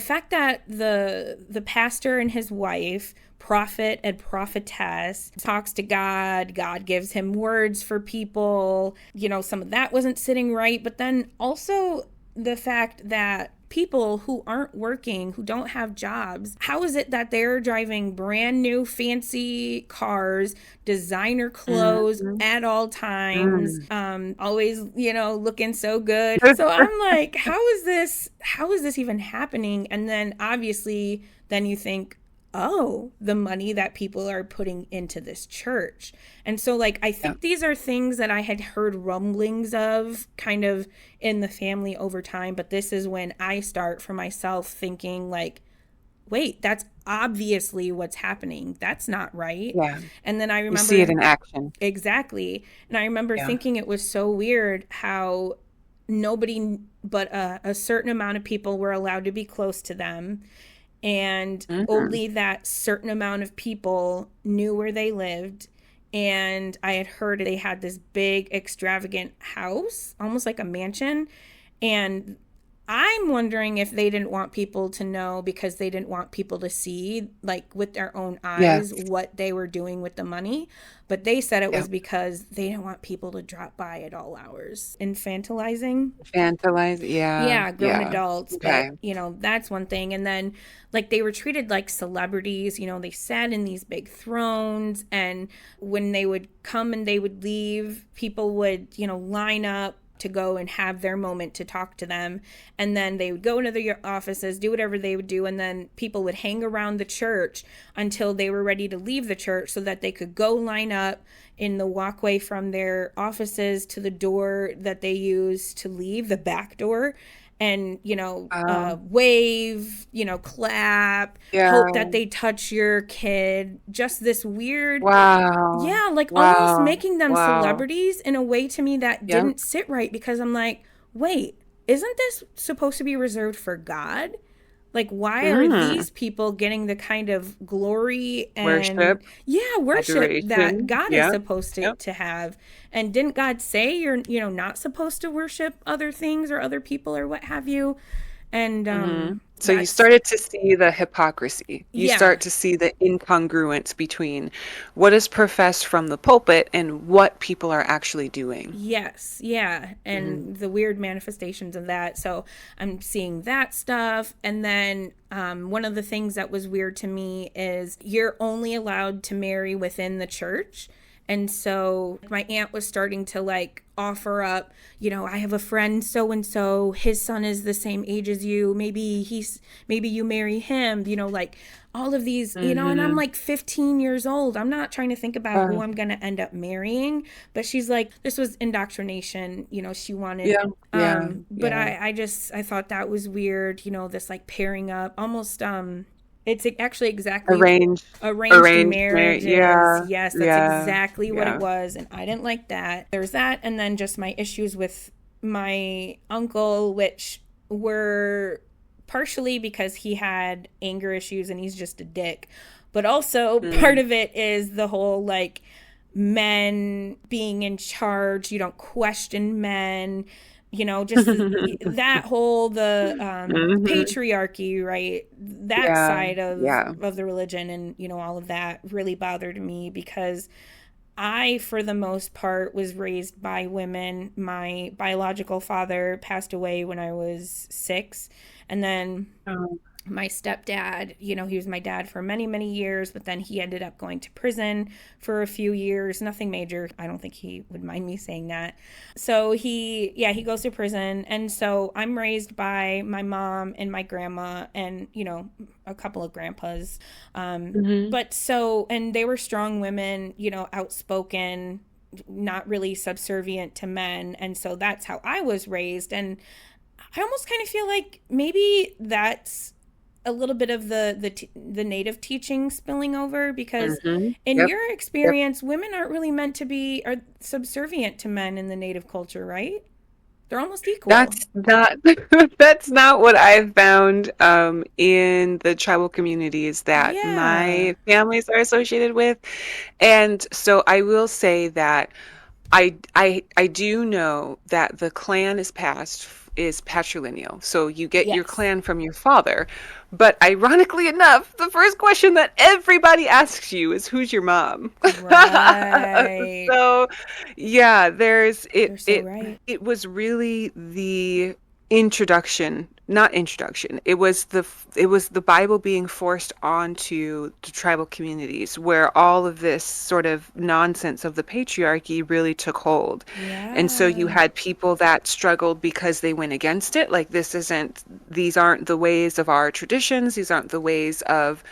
fact that the pastor and his wife, prophet and prophetess, talks to God gives him words for people, some of that wasn't sitting right. But then also the fact that people who aren't working, who don't have jobs, how is it that they're driving brand new fancy cars, designer clothes Mhm. at all times, Mm. always, looking so good? So I'm like, how is this even happening? And then obviously then you think, oh, the money that people are putting into this church. And so, like, I Yeah. think these are things that I had heard rumblings of kind of in the family over time. But this is when I start for myself thinking, like, wait, that's obviously what's happening. That's not right. Yeah. And then I You see it remember in action. exactly. And I remember Yeah. thinking it was so weird how nobody but a certain amount of people were allowed to be close to them, and Mhm. only that certain amount of people knew where they lived. And I had heard they had this big extravagant house, almost like a mansion, and I'm wondering if they didn't want people to know because they didn't want people to see, like with their own eyes, Yes. what they were doing with the money. But they said it Yeah. was because they didn't want people to drop by at all hours. Infantilizing. Vandalize. Yeah. Yeah, grown Yeah. adults, but Okay. that's one thing. And then like they were treated like celebrities, they sat in these big thrones, and when they would come and they would leave, people would, line up to go and have their moment to talk to them. And then they would go into their offices, do whatever they would do, and then people would hang around the church until they were ready to leave the church so that they could go line up in the walkway from their offices to the door that they use to leave, the back door, and Wow. wave, clap, hope that Yeah. they touch your kid, just this weird, Wow. yeah, like almost Wow. making them Wow. celebrities in a way to me that Yep. didn't sit right, because I'm like, wait, isn't this supposed to be reserved for God? Like, why are Mm. these people getting the kind of glory and, Worship, yeah, worship that adoration. God is Yep. supposed to, Yep. to have? And didn't God say you're, not supposed to worship other things or other people or what have you? And So you that's, started to see the hypocrisy. You yeah, start to see the incongruence between what is professed from the pulpit and what people are actually doing. yes, yeah, Hmm. and the weird manifestations of that. So I'm seeing that stuff. And then one of the things that was weird to me is you're only allowed to marry within the church. And so my aunt was starting to like offer up, I have a friend so and so, his son is the same age as you. Maybe you marry him, like all of these, and I'm Hmm. like 15 years old. I'm not trying to think about who Uh, I'm going to end up marrying, but she's like, this was indoctrination, she wanted, yeah, yeah, but yeah. I thought that was weird, this like pairing up almost, it's actually exactly Arranged, arranged arranged marriage. marriages. Yeah, Yes, that's yeah, exactly what it yeah. was. And I didn't like that. There's that. And then just my issues with my uncle, which were partially because he had anger issues and he's just a dick. But also part Mm. of it is the whole like men being in charge. You don't question men, just that whole the Hmm. patriarchy, right? That Yeah, side of yeah. the religion, and all of that really bothered me because I, for the most part, was raised by women. My biological father passed away when I was 6, and then Oh, my stepdad, he was my dad for many, many years, but then he ended up going to prison for a few years. Nothing major. I don't think he would mind me saying that. So he goes to prison. And so I'm raised by my mom and my grandma and, a couple of grandpas. hmm. But so, and they were strong women, outspoken, not really subservient to men. And so that's how I was raised. And I almost kind of feel like maybe that's a little bit of the native teaching spilling over, because Hmm. in Yep. your Yep. experience women aren't really meant to be are subservient to men in the native culture, right? They're almost equal. That's not that's not what I've found in the tribal communities that Yeah. my families are associated with. And so I will say that I do know that the clan is patrilineal. So you get your Yes. clan from your father. But ironically enough, the first question that everybody asks you is who's your mom? Right. So yeah, there's You're so right. it was really the introduction, not introduction. It was the Bible being forced onto the tribal communities where all of this sort of nonsense of the patriarchy really took hold. And so you Yeah. had people that struggled because they went against it. Like, these aren't the ways of our traditions. These aren't the ways of,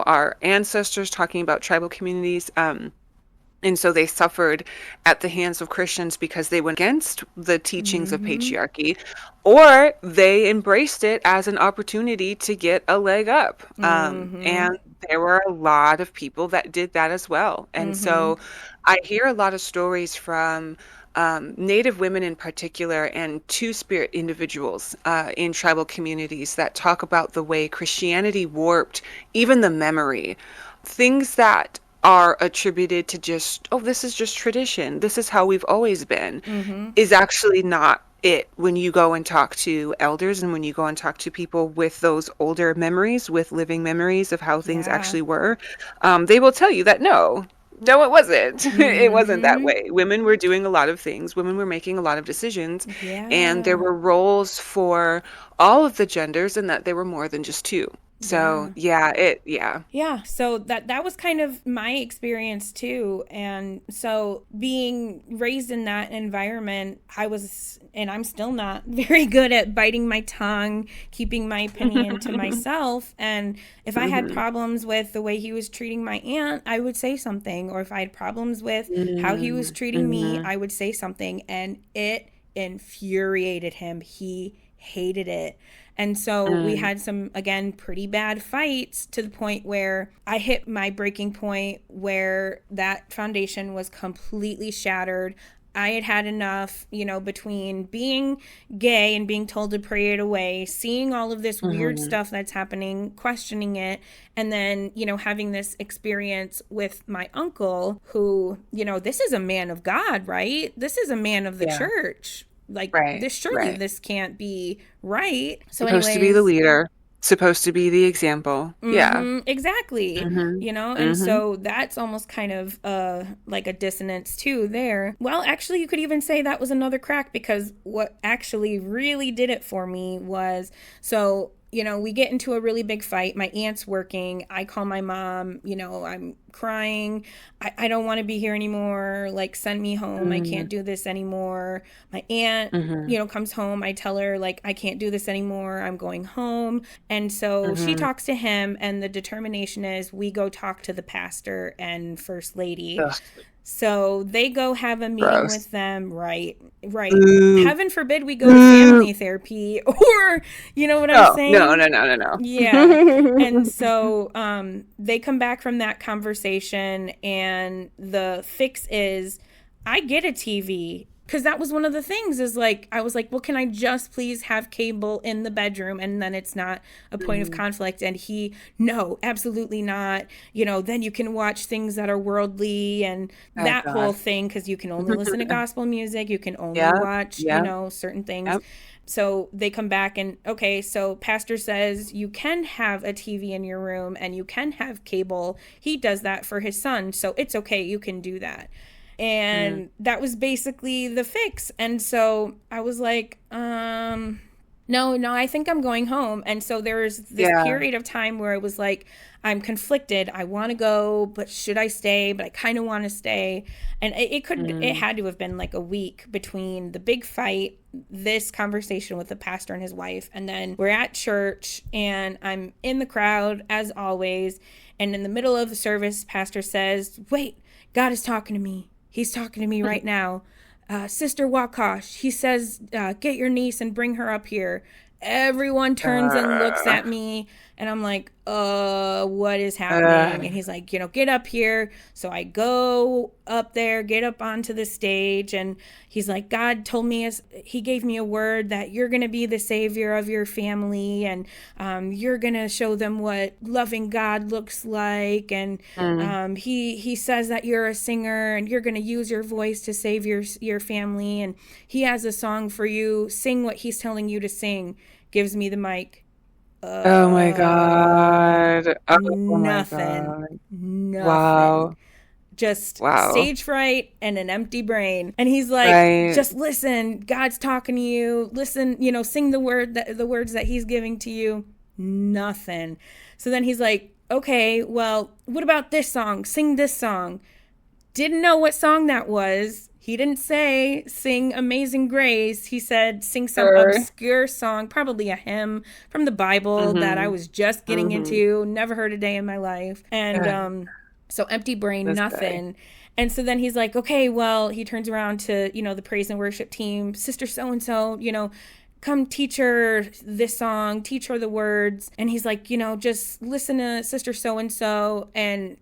our ancestors, talking about tribal communities. And so they suffered at the hands of Christians because they went against the teachings of Mm-hmm. patriarchy, or they embraced it as an opportunity to get a leg up. Mm-hmm. And there were a lot of people that did that as well. And Mm-hmm. so I hear a lot of stories from Native women in particular and Two-Spirit individuals in tribal communities that talk about the way Christianity warped even the memory. Things that are attributed to just, oh, this is just tradition. This is how we've always been, Mm-hmm. is actually not it when you go and talk to elders and when you go and talk to people with those older memories, with living memories of how things Yeah. actually were. They will tell you that no, it wasn't. It wasn't that Mm-hmm. way. Women were doing a lot of things. Women were making a lot of decisions, and there Yeah. were roles for all of the genders, and that there were more than just two. So Yeah. yeah. Yeah, so that was kind of my experience too. And so being raised in that environment, I was and I'm still not very good at biting my tongue, keeping my opinion to myself. And if I had Hmm. problems with the way he was treating my aunt, I would say something. Or if I had problems with how he was Mm, treating me, mhm, I would say something. And it infuriated him. He hated it. And so we mm, had some, again, pretty bad fights to the point where I hit my breaking point where that foundation was completely shattered. I had had enough, between being gay and being told to pray it away, seeing all of this weird mhm. stuff that's happening, questioning it, and then, having this experience with my uncle who, this is a man of God, right? This is a man of the Yeah, church. Like, right, this, surely right. this can't be right. So, Supposed to be the anyways, leader, supposed to be the example. Yeah. exactly. Mhm, And mhm. so that's almost kind of like a dissonance too there. Well, actually you could even say that was another crack, because what actually really did it for me was, so we get into a really big fight. My aunt's working. I call my mom, I'm crying. I don't want to be here anymore. Like, send me home. I can't Mm, do this anymore. My aunt, mhm, comes home. I tell her, like, I can't do this anymore. I'm going home. And so she mhm. talks to him, and the determination is we go talk to the pastor and first lady. Ugh, So they go have a meeting gross. with them, right? Right. Ooh, Heaven forbid we go to ooh. family therapy, or, you know what I'm Oh, no, saying? no, no, no, Yeah. And no. so they come back from that conversation, and the fix is I get a TV. Because that was one of the things, is like, I was like, well, can I just please have cable in the bedroom, and then it's not a point of Mhm. conflict? And he, no, absolutely not. Then you can watch things that are worldly and Oh that whole God. thing, because you can only listen to gospel music. You can only Yeah, watch, yeah, certain things. yep. So they come back and, okay, so pastor says you can have a TV in your room and you can have cable. He does that for his son, so it's okay, you can do that. Mm, And that was basically the fix. And so I was like, no, no, I think I'm going home. And so there's this yeah. period of time where it was like, I'm conflicted. I want to go, but should I stay? But I kind of want to stay. And it Mm, had to have been like a week between the big fight, this conversation with the pastor and his wife, and then we're at church and I'm in the crowd as always. And in the middle of the service, pastor says, wait, God is talking to me. He's talking to me right now. Sister Wakash, he says, get your niece and bring her up here. Everyone turns and looks uh, at me, and I'm like, what is happening? uh, And he's like, get up here. So I go up there, get up onto the stage, and he's like, God told me, he gave me a word that you're going to be the savior of your family, and you're going to show them what loving God looks like. And mm. he says that you're a singer and you're going to use your voice to save your family. And he has a song for you. Sing what he's telling you to sing. Gives me the mic. Oh my Uh, God. Oh my nothing. God. Nothing. Wow. just Wow. stage fright and an empty brain. And he's like, Right. just listen, God's talking to you. Listen, sing the words that he's giving to you. Nothing. So then he's like, okay, well, what about this song? Sing this song. Didn't know what song that was. He didn't say sing Amazing Grace. He said sing some Sure. obscure song, probably a hymn from the Bible that I Mm-hmm. was just getting Mm-hmm. into, never heard a day in my life. And Yeah, so empty brain, this guy. nothing. And so then he's like, okay, well, he turns around to, the praise and worship team, Sister so and so, come teach her this song, teach her the words. And he's like, just listen to Sister so and so. And,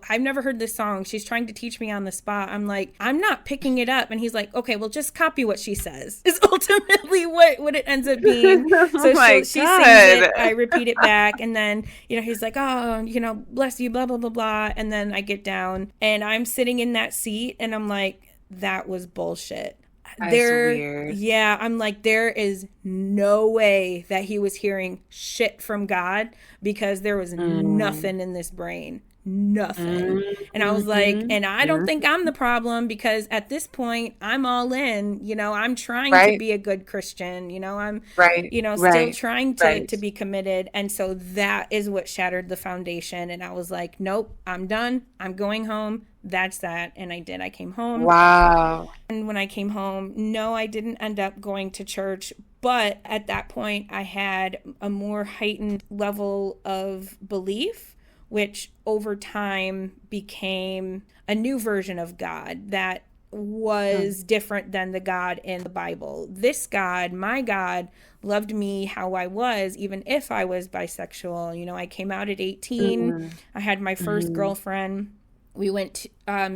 I've never heard this song. She's trying to teach me on the spot. I'm like, I'm not picking it up. And he's like, okay, well, just copy what she says, is ultimately what it ends up being. Oh So my she sings it, I God. repeat it back. And then, he's like, oh, bless you, blah, blah, blah, blah. And then I get down and I'm sitting in that seat and I'm like, that was bullshit. That's There, weird. yeah, I'm like, there is no way that he was hearing shit from God because there was Mm. nothing in this brain. Nothing. And I was like, Mm-hmm. and I don't think I'm the problem because at this point I'm all in, I'm trying to Right, be a good Christian, I'm, right, still right, trying to right. to be committed. And so that is what shattered the foundation. And I was like, nope, I'm done. I'm going home. That's that. And I did. I came home. Wow. And when I came home, no, I didn't end up going to church. But at that point, I had a more heightened level of belief, which over time became a new version of God that Mm. was different than the God in the Bible. This God, my God, loved me how I was, even if I was bisexual. I came out at 18. Mm. I had my first Mm. girlfriend. We went,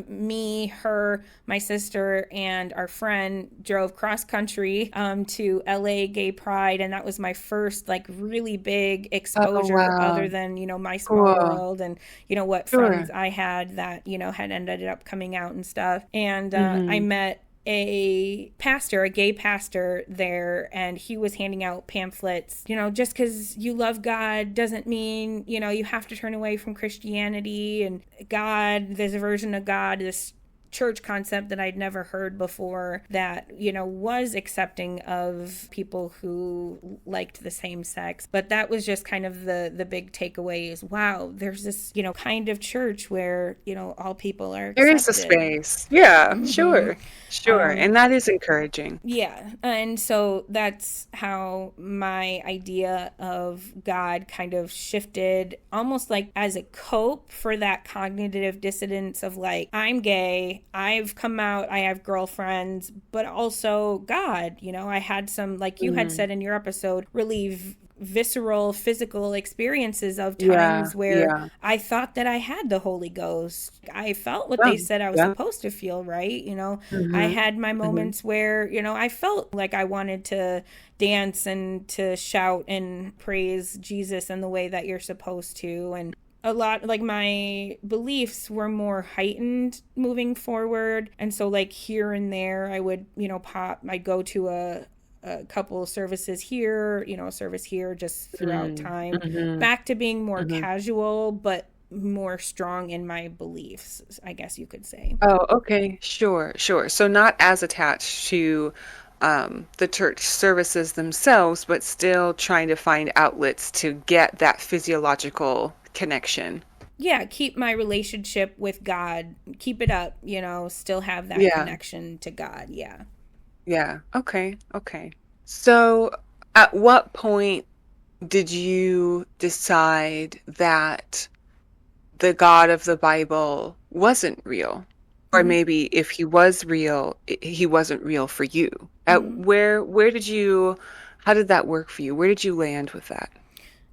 me, her, my sister, and our friend drove cross country to LA Gay Pride. And that was my first, like, really big Oh, exposure other wow. than, my small Cool. world and, what Sure. friends I had that, had ended up coming out and stuff. And I Mm-hmm. met a pastor, a gay pastor there, and he was handing out pamphlets. Just because you love God doesn't mean, you have to turn away from Christianity and God. There's a version of God, this church concept that I'd never heard before that, was accepting of people who liked the same sex. But that was just kind of the big takeaway is, wow, there's this, kind of church where, all people are There is a accepted. space. Yeah, Mm-hmm. sure. Sure. And that is encouraging. Yeah. And so that's how my idea of God kind of shifted almost like as a cope for that cognitive dissonance of like, I'm gay, I've come out, I have girlfriends, but also God. I had some, like you had Mm. said in your episode, really visceral physical experiences of Yeah, times where yeah. I thought that I had the Holy Ghost. I felt what Yeah, they said I was yeah. supposed to feel, right? I Mm-hmm. had my Mm-hmm. moments where, I felt like I wanted to dance and to shout and praise Jesus in the way that you're supposed to. And a lot, like, my beliefs were more heightened moving forward. And so, like, here and there, I would, I'd go to a couple of services here, a service here just throughout Mm. time, Mm-hmm. back to being more Mm-hmm. casual, but more strong in my beliefs, I guess you could say. Oh, okay. Sure, sure. So not as attached to the church services themselves, but still trying to find outlets to get that physiological connection. Yeah, keep my relationship with God, keep it up, still have that Yeah, connection to God. Yeah. yeah. Okay, okay. So at what point did you decide that the God of the Bible wasn't real? Or Mm-hmm. maybe if he was real, he wasn't real for you. Mm-hmm. Where did you, how did that work for you? Where did you land with that?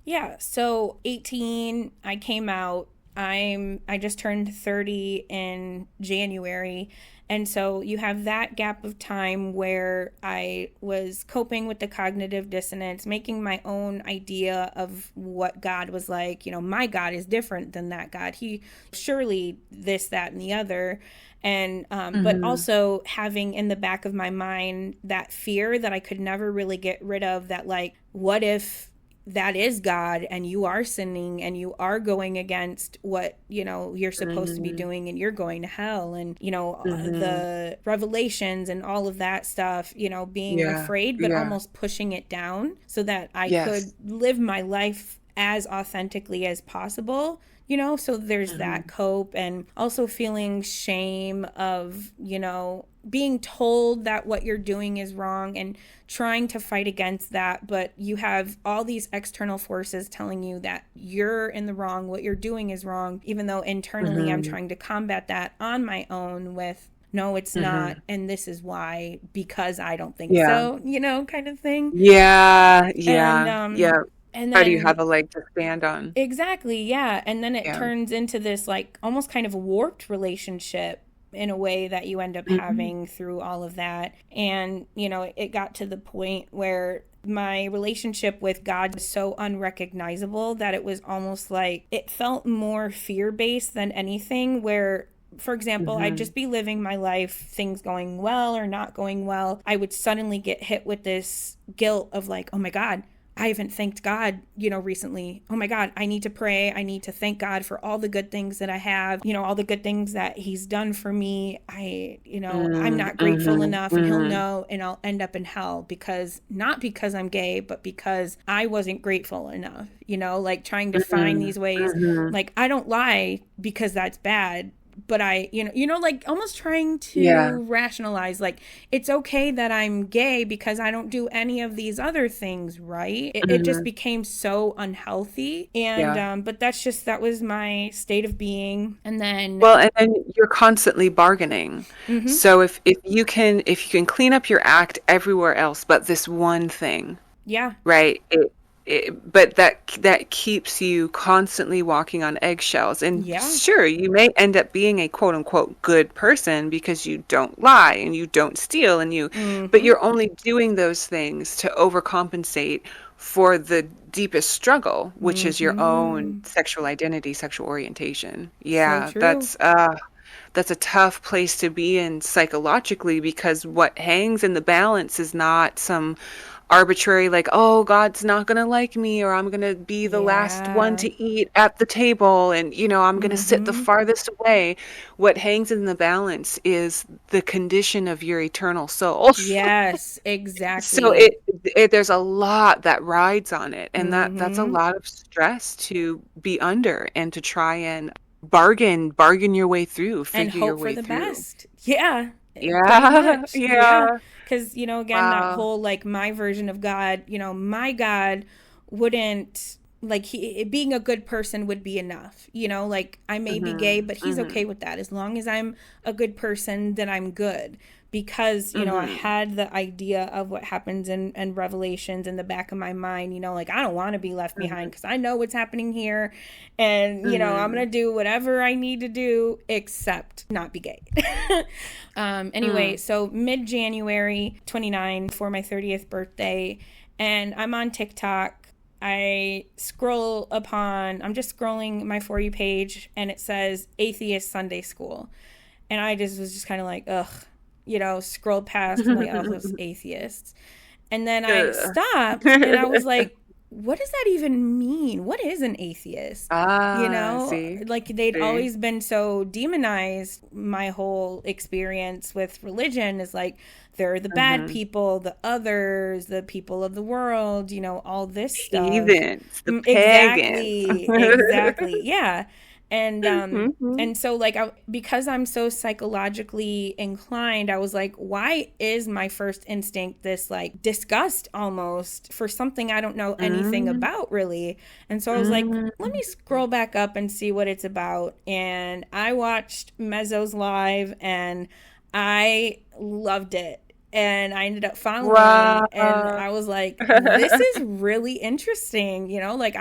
Yeah, so 18, I came out. I just turned 30 in January. And so you have that gap of time where I was coping with the cognitive dissonance, making my own idea of what God was like. My God is different than that God. He surely this, that, and the other. And but Hmm. also having in the back of my mind that fear that I could never really get rid of, that like, what if that is God, and you are sinning and you are going against what, you're supposed to be Mhm. doing, and you're going to hell, and, Mhm. the revelations and all of that stuff, being Yeah. afraid, but Yeah. almost pushing it down so that I could Yes. live my life as authentically as possible. So there's that Mhm. cope, and also feeling shame of, being told that what you're doing is wrong, and trying to fight against that, but you have all these external forces telling you that you're in the wrong, what you're doing is wrong, even though internally I'm Mhm. trying to combat that on my own with, no, it's not, Mhm. and this is why, because I don't think Yeah. so, kind of thing. Yeah. And Yeah. Yeah. How do you then have a leg to stand on? exactly, yeah. And then it Yeah. turns into this like almost kind of a warped relationship in a way that you end up Mhm. having through all of that. And, it got to the point where my relationship with God was so unrecognizable that it was almost like it felt more fear based than anything. Where, for example, I'd Mhm. just be living my life, things going well or not going well. I would suddenly get hit with this guilt of like, oh my God, I haven't thanked God, recently. Oh my God, I need to pray. I need to thank God for all the good things that I have, all the good things that He's done for me. I'm Mhm. not grateful Mhm. enough, and He'll Mhm. know, and I'll end up in hell because, not because I'm gay, but because I wasn't grateful enough, like trying to find Mhm. these ways. Mhm. Like, I don't lie because that's bad, but I, like almost trying Yeah. to rationalize, like, it's okay that I'm gay because I don't do any of these other things, right? It just Mhm. became so unhealthy. And, Yeah. but that was my state of being. And then, Well, and then you're constantly bargaining. mm-hmm, So if you can clean up your act everywhere else but this one thing, yeah, right? But that keeps you constantly walking on eggshells. And yeah, sure, you may end up being a quote unquote good person because you don't lie and you don't steal but mm-hmm, you're only doing those things to overcompensate for the deepest struggle, which is your own mm-hmm. sexual identity, sexual orientation. So Yeah, true. that's a tough place to be in psychologically because what hangs in the balance is not some arbitrary, like, oh, God's not going to like me, or I'm going to be the last one Yeah. to eat at the table, and, I'm going to sit the Mm-hmm. farthest away. What hangs in the balance is the condition of your eternal soul. Yes, So exactly. there's a lot that rides on it, and that's a Mm-hmm. lot of stress to be under and to try and bargain your way through, And figure your hope for way the through. best. Yeah, pretty Yeah, much. Yeah. yeah. Because, again, that Wow. whole like my version of God, my God wouldn't, like, being a good person would be enough. Like, I may be gay, Mhm. but He's okay Mhm. with that. As long as I'm a good person, then I'm good. Because, I Mhm. had the idea of what happens in Revelations in the back of my mind, like, I don't want to be left behind Mhm. because I know what's happening here. And, I'm going Mhm. to do whatever I need to do except not be gay. Anyway, Mm. so mid January 29 for my 30th birthday, and I'm on TikTok. I'm just scrolling my For You page, and it says Atheist Sunday School. And I just was just kind of like, ugh, scrolled past. I'm like, oh, those atheists. And then I Ugh. stopped and I was like, what does that even mean? What is an atheist? See, Like they'd see. always been so demonized. My whole experience with religion is like, they're the bad Mhm. people, the others, the people of the world, all this stuff. Heathens, the pagans. Exactly, exactly. Yeah. And Mhm. and so like because I'm so psychologically inclined, I was like, why is my first instinct this like disgust almost for something I don't know anything Mm. about really? And so I was like, let Mm. me scroll back up and see what it's about. And I watched Mezzo's live, and I loved it. And I ended up following, and Wow. I was like, this is really interesting, like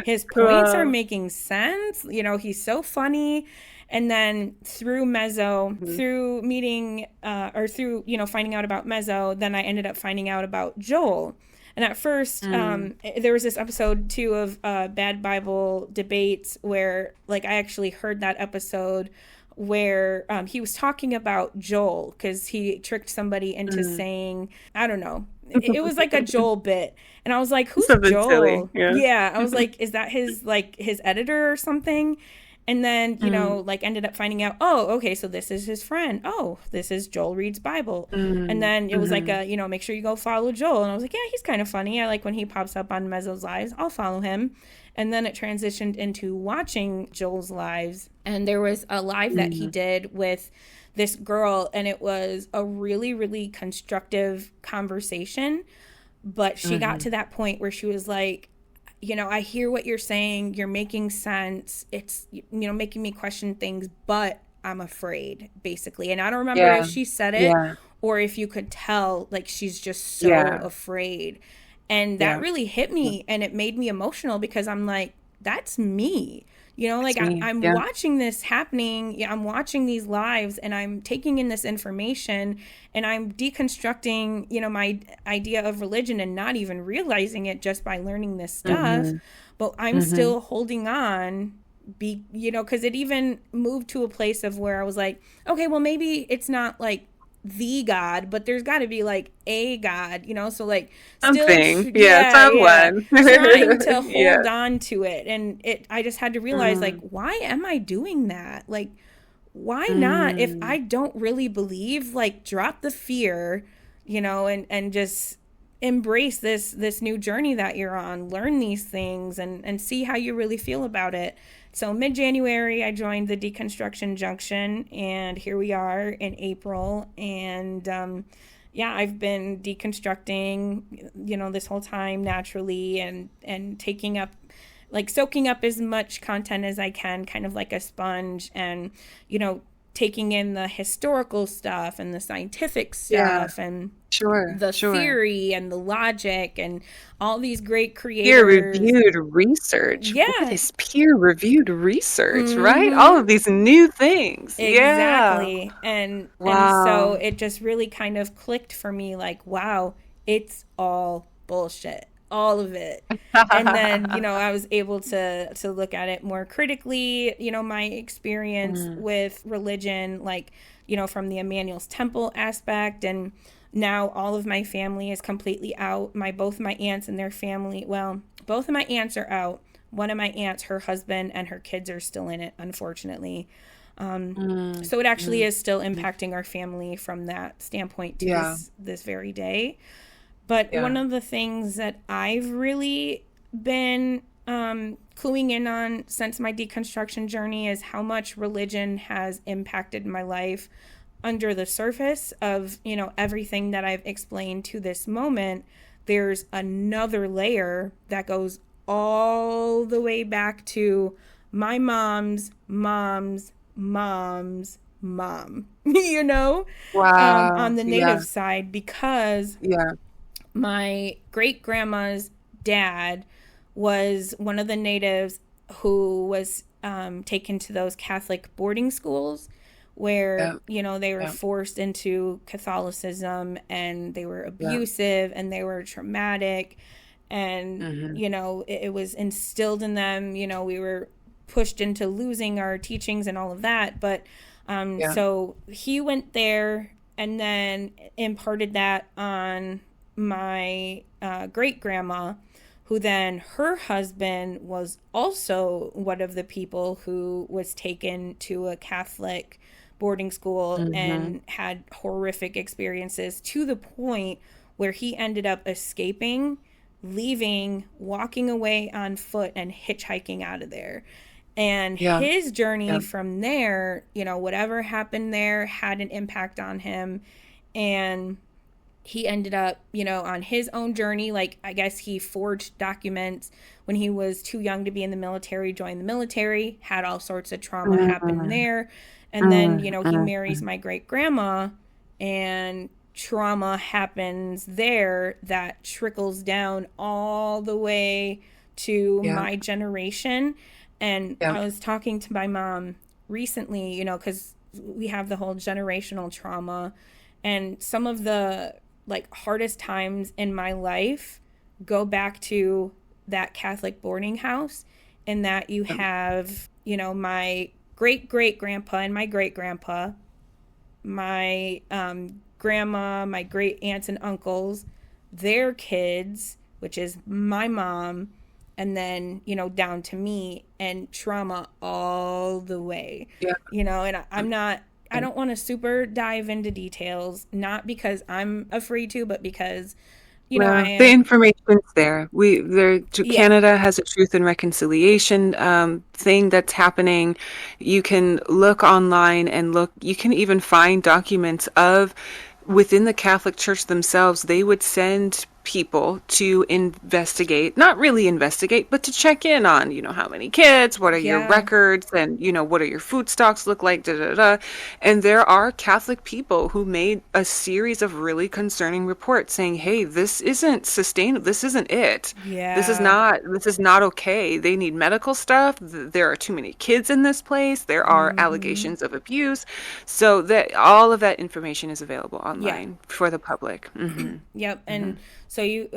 his points are Cool. making sense, he's so funny. And then through Mezzo, Mhm. through meeting or through, finding out about Mezzo, then I ended up finding out about Joel. And at first, Mm. there was this episode too of Bad Bible Debates where, like, I actually heard that episode where he was talking about Joel because he tricked somebody into Mm. saying, I don't know, it was like a Joel bit. And I was like, who's Something silly. Joel? Yeah. Yeah, I was like, is that his like his editor or something? And then, Mm. like ended up finding out, oh, okay, so this is his friend. Oh, this is Joel Reed's Bible. And Mm. then it was like Mm-hmm. a, make sure you go follow Joel. And I was like, yeah, he's kind of funny. I like when he pops up on Mezzo's lives. I'll follow him. And then it transitioned into watching Joel's lives. And there was a live that he Mm. did with this girl, and it was a really, really constructive conversation. But she got Mm-hmm. to that point where she was like, I hear what you're saying. You're making sense. It's, making me question things, but I'm afraid, basically. And I don't remember if Yeah. she said it Yeah. or if you could tell, like, she's just so Yeah. afraid. And that Yeah. really hit Yeah. me, and it made me emotional because I'm like, that's me. Like It's me. I'm Yeah. watching this happening. Yeah, I'm watching these lives and I'm taking in this information and I'm deconstructing, my idea of religion and not even realizing it just by learning this stuff. Mm-hmm. But I'm Mm-hmm. still holding on because it even moved to a place of where I was like, okay, well, maybe it's not like the God, but there's got to be like a God, so like still, Something. Yeah. yeah, yeah, Someone. trying to Yeah. hold on to it. And I just had to realize, like, Mm. why am I doing that? Like, why not? If Mm. I don't really believe, like, drop the fear, and just embrace this new journey that you're on, learn these things and see how you really feel about it. So mid-January I joined the Deconstruction Junction, and here we are in April. And yeah, I've been deconstructing, this whole time naturally, and taking up, like, soaking up as much content as I can, kind of like a sponge, and taking in the historical stuff and the scientific Yeah. stuff and Sure. the Sure. theory and the logic and all these great creators. Peer-reviewed research. What Yeah. is peer-reviewed research, right? All of Mhm. these new things. Yeah. Exactly. And so Wow. it just really kind of clicked for me, like, wow, it's all bullshit. All of it. And then, I was able to look at it more critically, my experience Mm. with religion, like, from the Emmanuel's Temple aspect. And now all of my family is completely out. Both my aunts and their family, well, both of my aunts are out. One of my aunts, her husband and her kids are still in it, unfortunately. Mm. So it actually Mm. is still Mm. impacting our family from that standpoint to Yeah. this very day. But one Yeah. of the things that I've really been cluing in on since my deconstruction journey is how much religion has impacted my life under the surface of, everything that I've explained to this moment. There's another layer that goes all the way back to my mom's mom, on Wow. the native Yeah. side, because Yeah. my great grandma's dad was one of the natives who was taken to those Catholic boarding schools where, Yeah. they were Yeah. forced into Catholicism, and they were Yeah. abusive and they were traumatic. And, Mm-hmm. it was instilled in them, we were pushed into losing our teachings and all of that. But Yeah. so he went there and then imparted that on my great grandma, who then her husband was also one of the people who was taken to a Catholic boarding school Mm-hmm. and had horrific experiences to the point where he ended up escaping, leaving, walking away on foot, and hitchhiking out of there. And Yeah. his journey Yeah. from there, whatever happened there had an impact on him. And he ended up, on his own journey. Like, I guess he forged documents when he was too young to be in the military, joined the military, had all sorts of trauma happen Mm. there. And then, Mm. he Mm. marries Mm. my great grandma, and trauma happens there that trickles down all the way to Yeah. my generation. And Yeah. I was talking to my mom recently, because we have the whole generational trauma, and some of the, like, hardest times in my life go back to that Catholic boarding house. And that you Yeah. have, my great great grandpa and my great grandpa, my grandma, my great aunts and uncles, their kids, which is my mom, and then, down to me, and trauma all the way. Yeah. And I'm not, I don't want to super dive into details, not because I'm afraid to, but because, I Well, the am, information's there. yeah, Canada has a Truth and Reconciliation thing that's happening. You can look online and you can even find documents of within the Catholic Church themselves. They would send people to investigate, not really investigate, but to check in on, how many kids, what are your yeah, records, and, what are your food stocks look like, da da da. And there are Catholic people who made a series of really concerning reports saying, hey, this isn't sustainable. This isn't it. yeah, This is not okay. They need medical stuff. There are too many kids in this place. There are mm-hmm, allegations of abuse. So that all of that information is available yeah. online for the public. Yep. Hmm. And so you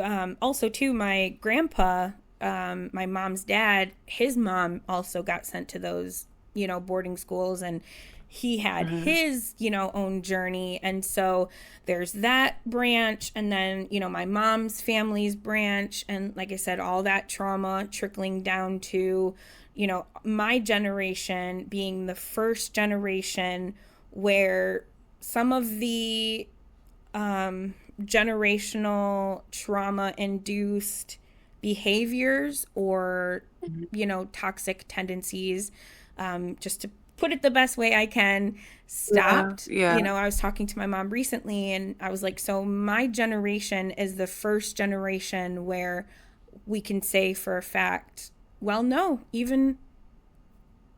also too, my grandpa, my mom's dad, his mom also got sent to those, boarding schools, and he had Hmm. his, own journey. And so there's that branch, and then, my mom's family's branch, and like I said, all that trauma trickling down to, my generation being the first generation where some of the generational trauma induced behaviors or, toxic tendencies, just to put it the best way I can, Yeah, stopped. yeah. I was talking to my mom recently, and I was like, so my generation is the first generation where we can say for a fact, well, no, even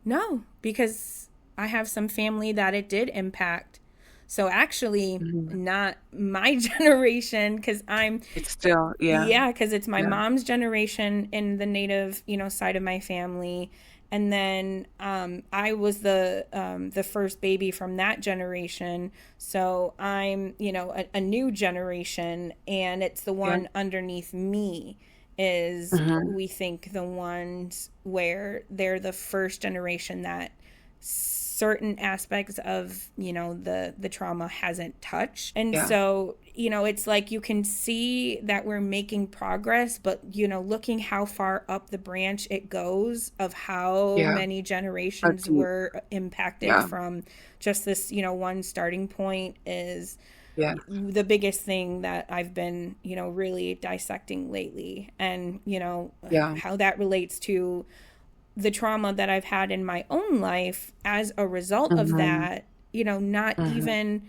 no, because I have some family that it did impact. So actually, Mhm. not my generation, because I'm, It's still, yeah, yeah, because it's my yeah. mom's generation in the native, side of my family. And then I was the first baby from that generation. So I'm, a new generation, and it's the Yeah. one underneath me is, Hmm. we think, the ones where they're the first generation that certain aspects of, the trauma hasn't touched. And Yeah. so, it's like you can see that we're making progress, but, looking how far up the branch it goes of how Yeah. many How generations deep. were impacted Yeah. from just this, one starting point is Yeah. the biggest thing that I've been, really dissecting lately. And, Yeah. how that relates to the trauma that I've had in my own life as a result of Hmm. that, not Hmm. even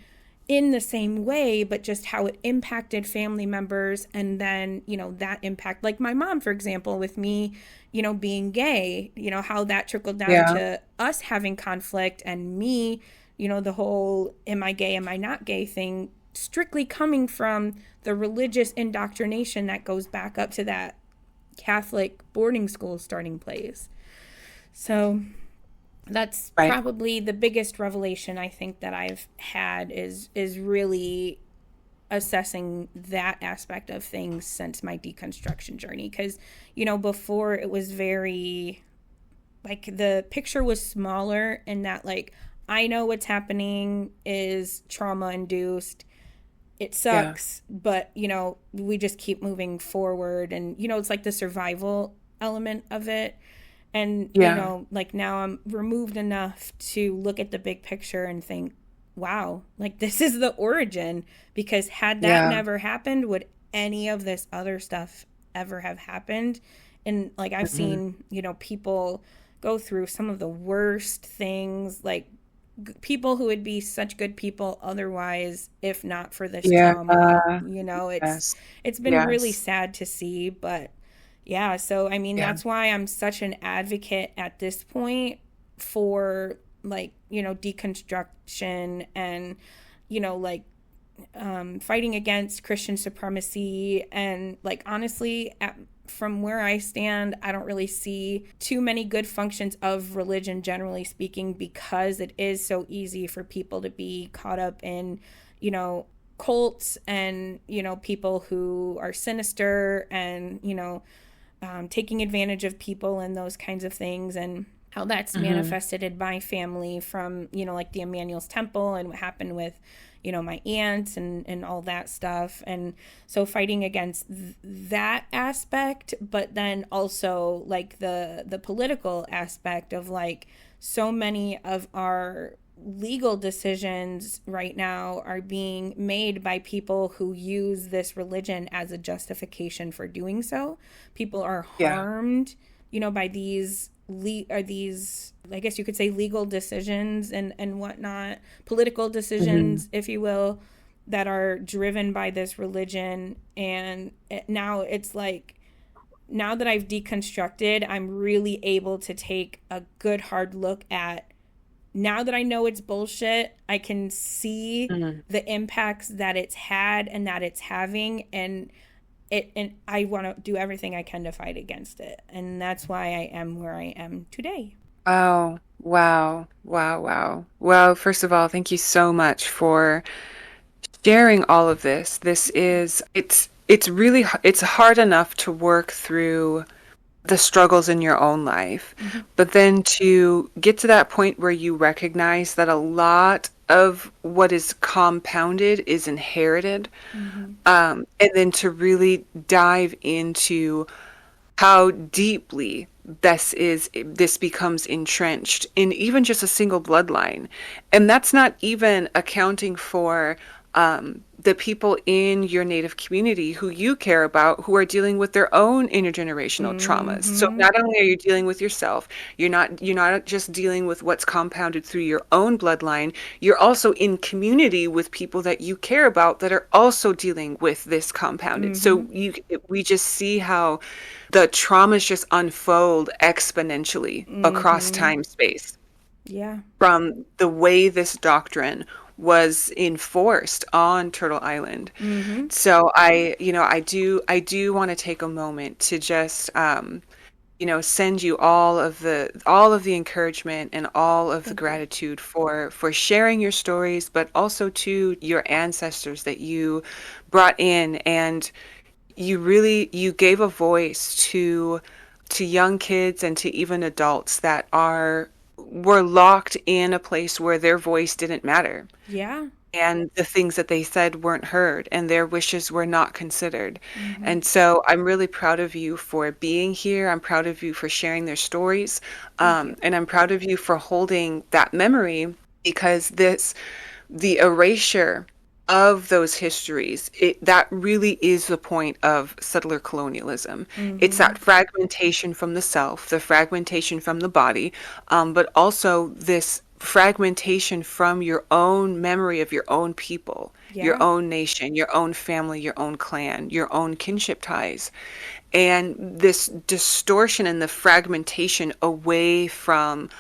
in the same way, but just how it impacted family members. And then, that impact, like my mom, for example, with me, being gay, how that trickled down Yeah. to us having conflict, and me, the whole am I gay, am I not gay thing, strictly coming from the religious indoctrination that goes back up to that Catholic boarding school starting place. So that's Right. probably the biggest revelation I think that I've had is really assessing that aspect of things since my deconstruction journey, because before it was very, like, the picture was smaller, and that, like, I know what's happening is trauma induced, it Yeah. sucks, but we just keep moving forward, and it's like the survival element of it. And Yeah. like, now I'm removed enough to look at the big picture and think, wow, like, this is the origin, because had that Yeah. never happened, would any of this other stuff ever have happened? And like, I've Hmm. seen, people go through some of the worst things, like people who would be such good people otherwise if not for this Yeah. trauma. Yes. It's been really Yes. sad to see, but yeah, so I mean, Yeah. that's why I'm such an advocate at this point for, like, deconstruction, and like, fighting against Christian supremacy. And like, honestly, from where I stand, I don't really see too many good functions of religion, generally speaking, because it is so easy for people to be caught up in, cults, and people who are sinister, and taking advantage of people and those kinds of things. And how that's Mhm. manifested in my family from, like the Emmanuel's Temple and what happened with, my aunts and all that stuff. And so fighting against that aspect, but then also like the political aspect of like so many of our legal decisions right now are being made by people who use this religion as a justification for doing so. People are Yeah. harmed, by these are these, I guess you could say, legal decisions and whatnot, political Mhm. decisions, if you will, that are driven by this religion. And now it's like, now that I've deconstructed, I'm really able to take a good hard look at, now that I know it's bullshit, I can see Mhm. the impacts that it's had and that it's having, and I want to do everything I can to fight against it. And that's why I am where I am today. Oh, wow. Wow, wow. Well, first of all, thank you so much for sharing all of this. It's really it's hard enough to work through the struggles in your own life, Mm-hmm. but then to get to that point where you recognize that a lot of what is compounded is inherited, Mm-hmm. and then to really dive into how deeply this becomes entrenched in even just a single bloodline. And that's not even accounting for the people in your native community who you care about who are dealing with their own intergenerational traumas. So Mm-hmm. not only are you dealing with yourself, you're not just dealing with what's compounded through your own bloodline, you're also in community with people that you care about that are also dealing with this compounded. Mm-hmm. So we just see how the traumas just unfold exponentially across Mm-hmm. time space Yeah. from the way this doctrine was enforced on Turtle Island. Mm-hmm. So I do want to take a moment to just send you all of the encouragement and all of the Thank you. gratitude for sharing your stories, but also to your ancestors that you brought in, and you gave a voice to young kids and to even adults that are were locked in a place where their voice didn't matter, Yeah. and the things that they said weren't heard and their wishes were not considered. Mm-hmm. And so I'm really proud of you for being here. I'm proud of you for sharing their stories. Thank you. And I'm proud of you for holding that memory, because the erasure of those histories, that really is the point of settler colonialism. It's Mm-hmm. that fragmentation from the self, the fragmentation from the body, but also this fragmentation from your own memory of your own people, your Yeah. own nation, your own family, your own clan, your own kinship ties. And this distortion and the fragmentation away from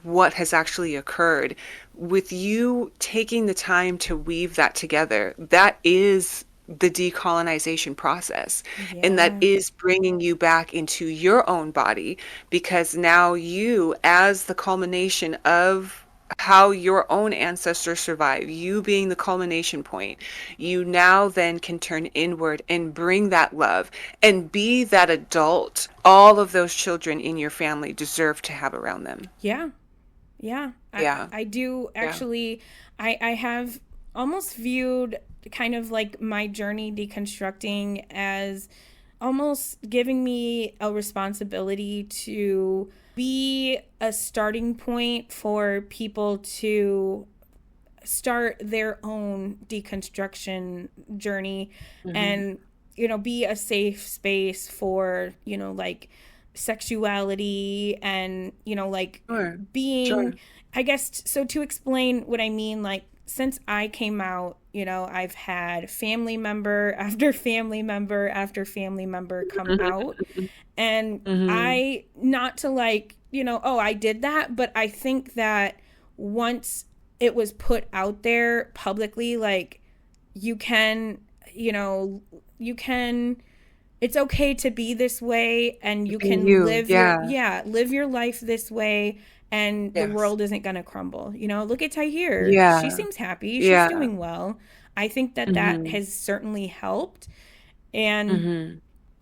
what has actually occurred, with you taking the time to weave that together, that is the decolonization process. And that Yeah. is bringing you back into your own body, because now you, as the culmination of how your own ancestors survived, you being the culmination point, you now then can turn inward and bring that love and be that adult all of those children in your family deserve to have around them. Yeah. Yeah. Yeah. I do Yeah. actually. I have almost viewed kind of like my journey deconstructing as almost giving me a responsibility to be a starting point for people to start their own deconstruction journey, Hmm. and be a safe space for, like sexuality, and like Sure. being, Sure. I guess. So to explain what I mean, like since I came out, I've had family member after family member after family member come Hmm. out. And Hmm. I, not to like, oh, I did that, but I think that once it was put out there publicly, like you can, you know, you can, it's okay to be this way, and you Be can you. live your, Yeah. yeah, live your life this way, and the Yes. world isn't going to crumble. Look at Tahir. She Yeah. seems happy. She's Yeah. doing well. I think that that Hmm. has certainly helped. And Hmm.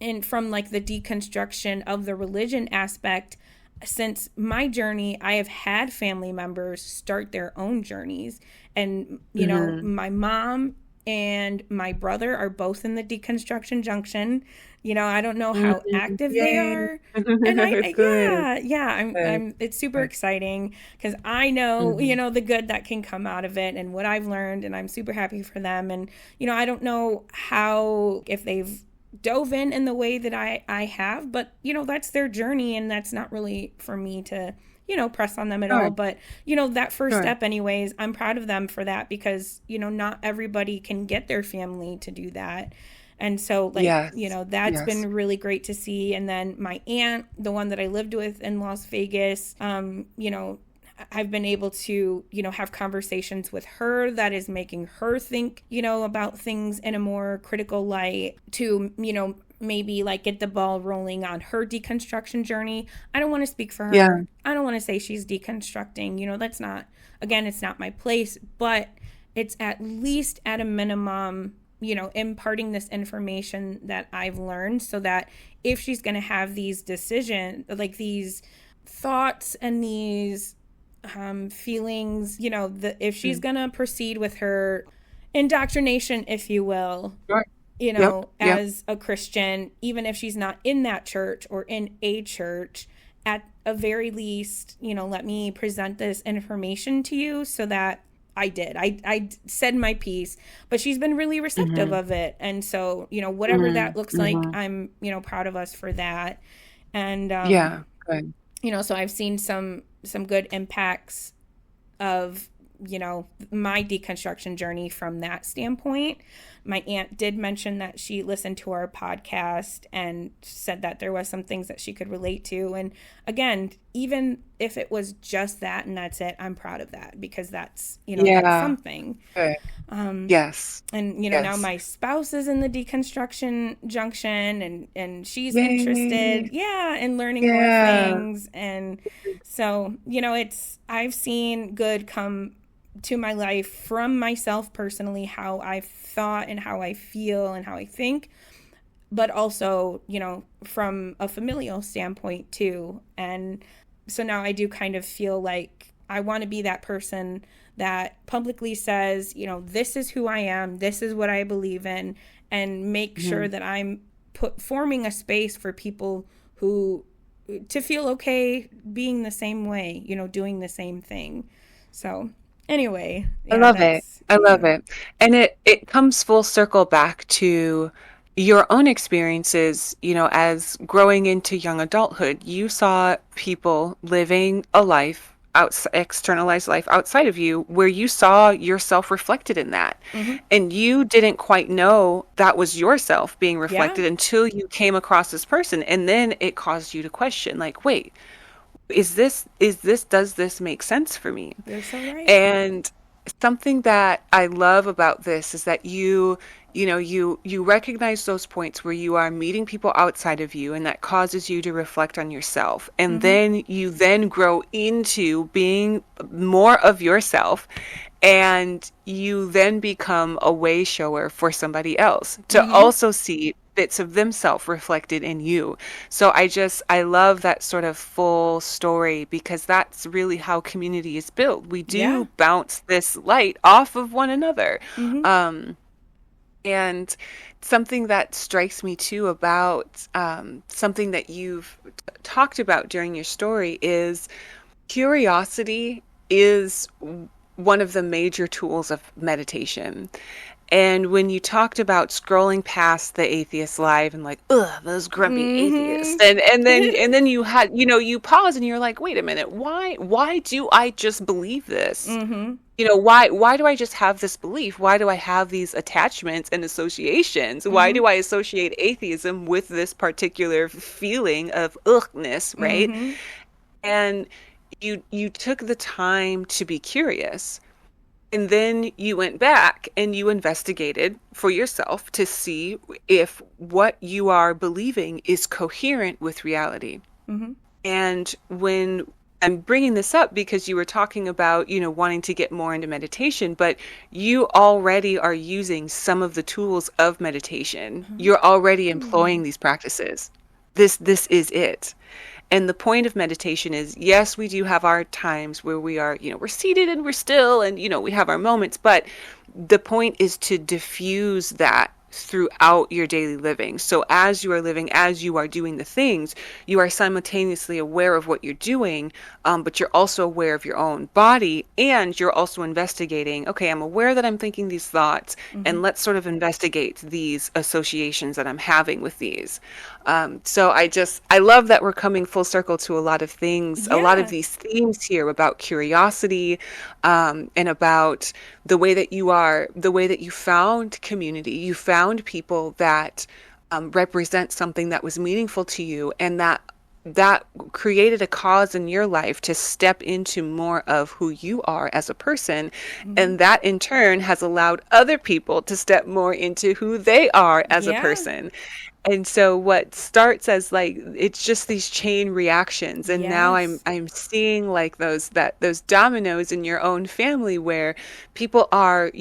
and from like the deconstruction of the religion aspect, since my journey, I have had family members start their own journeys. And, Hmm. my mom and my brother are both in the deconstruction junction. I don't know Mm, how active they yay. are. And Good, yeah, good, it's super good. exciting because I know, Hmm. the good that can come out of it and what I've learned. And I'm super happy for them. And, I don't know how, if they've dove in the way that I have, but that's their journey and that's not really for me to press on them at all. Sure, But that first sure. step, anyways, I'm proud of them for that because not everybody can get their family to do that. And so, like, Yes, that's yes. been really great to see. And then my aunt, the one that I lived with in Las Vegas, I've been able to, have conversations with her that is making her think, about things in a more critical light to, maybe like get the ball rolling on her deconstruction journey. I don't want to speak for Yeah. her. I don't want to say she's deconstructing. That's not, again, it's not my place, but it's at least at a minimum, imparting this information that I've learned so that if she's going to have these decisions, like these thoughts and these feelings, if she's Mm. going to proceed with her indoctrination, if you will, Sure. Yep, yep. as a Christian, even if she's not in that church or in a church, at a very least, let me present this information to you so that I did. I said my piece, but she's been really receptive Hmm. of it. And so, whatever that Mm, looks like, hmm. I'm, proud of us for that. And, Yeah, good. so I've seen some good impacts of my deconstruction journey from that standpoint. My aunt did mention that she listened to our podcast and said that there was some things that she could relate to. And again, even if it was just that and that's it, I'm proud of that because that's Yeah, something. good. um Yes, and now yes. my spouse is in the deconstruction junction and she's interested, Yay. yeah, in learning more Yeah. things. And so it's I've seen good come to my life from myself personally, how I thought and how I feel and how I think, but also from a familial standpoint too. And so now I do kind of feel like I want to be that person that publicly says, this is who I am, this is what I believe in, and make sure Mhm. that I'm forming a space for people who to feel okay being the same way, doing the same thing. So, anyway, I yeah, love it. that's I love yeah. it. And it comes full circle back to your own experiences, as growing into young adulthood. You saw people living a life externalized life outside of you where you saw yourself reflected in that. Mhm. And you didn't quite know that was yourself being Yeah, reflected until you came across this person. And then it caused you to question, like, wait, does this make sense for me? you're so right. And something that I love about this is that you recognize those points where you are meeting people outside of you and that causes you to reflect on yourself. And Mhm. then you then grow into being more of yourself and you then become a way shower for somebody else to Mhm. also see bits of themselves reflected in you. So I love that sort of full story because that's really how community is built. We Yeah. do bounce this light off of one another. Mhm. Um, and something that strikes me too about something that you've talked about during your story is curiosity is one of the major tools of meditation. And when you talked about scrolling past the atheist live and like, ugh, those grumpy atheists, Mhm. and then you had, you pause and you're like, wait a minute, why do I just believe this? Mhm. Why do I just have this belief? Why do I have these attachments and associations? Why Mhm. do I associate atheism with this particular feeling of ughness, right? Mhm. And you took the time to be curious. And then you went back and you investigated for yourself to see if what you are believing is coherent with reality. Mhm. And when I'm bringing this up because you were talking about, wanting to get more into meditation, but you already are using some of the tools of meditation. You're already employing Mhm. these practices. This is it. And the point of meditation is, yes, we do have our times where we are, we're seated and we're still and, we have our moments, but the point is to diffuse that throughout your daily living. So as you are living, as you are doing the things, you are simultaneously aware of what you're doing, but you're also aware of your own body, and you're also investigating, okay, I'm aware that I'm thinking these thoughts, Hmm. and let's sort of investigate these associations that I'm having with these. So I love that we're coming full circle to a lot of things, a lot of Yeah. these themes here about curiosity, and about the way that you are, the way that you found community, you found people that represent something that was meaningful to you, and that created a cause in your life to step into more of who you are as a person. Hmm. And that in turn has allowed other people to step more into who they are as a Yeah. person. And so what starts as like it's just these chain reactions, and now I'm Yes. I'm seeing like those dominoes in your own family where people are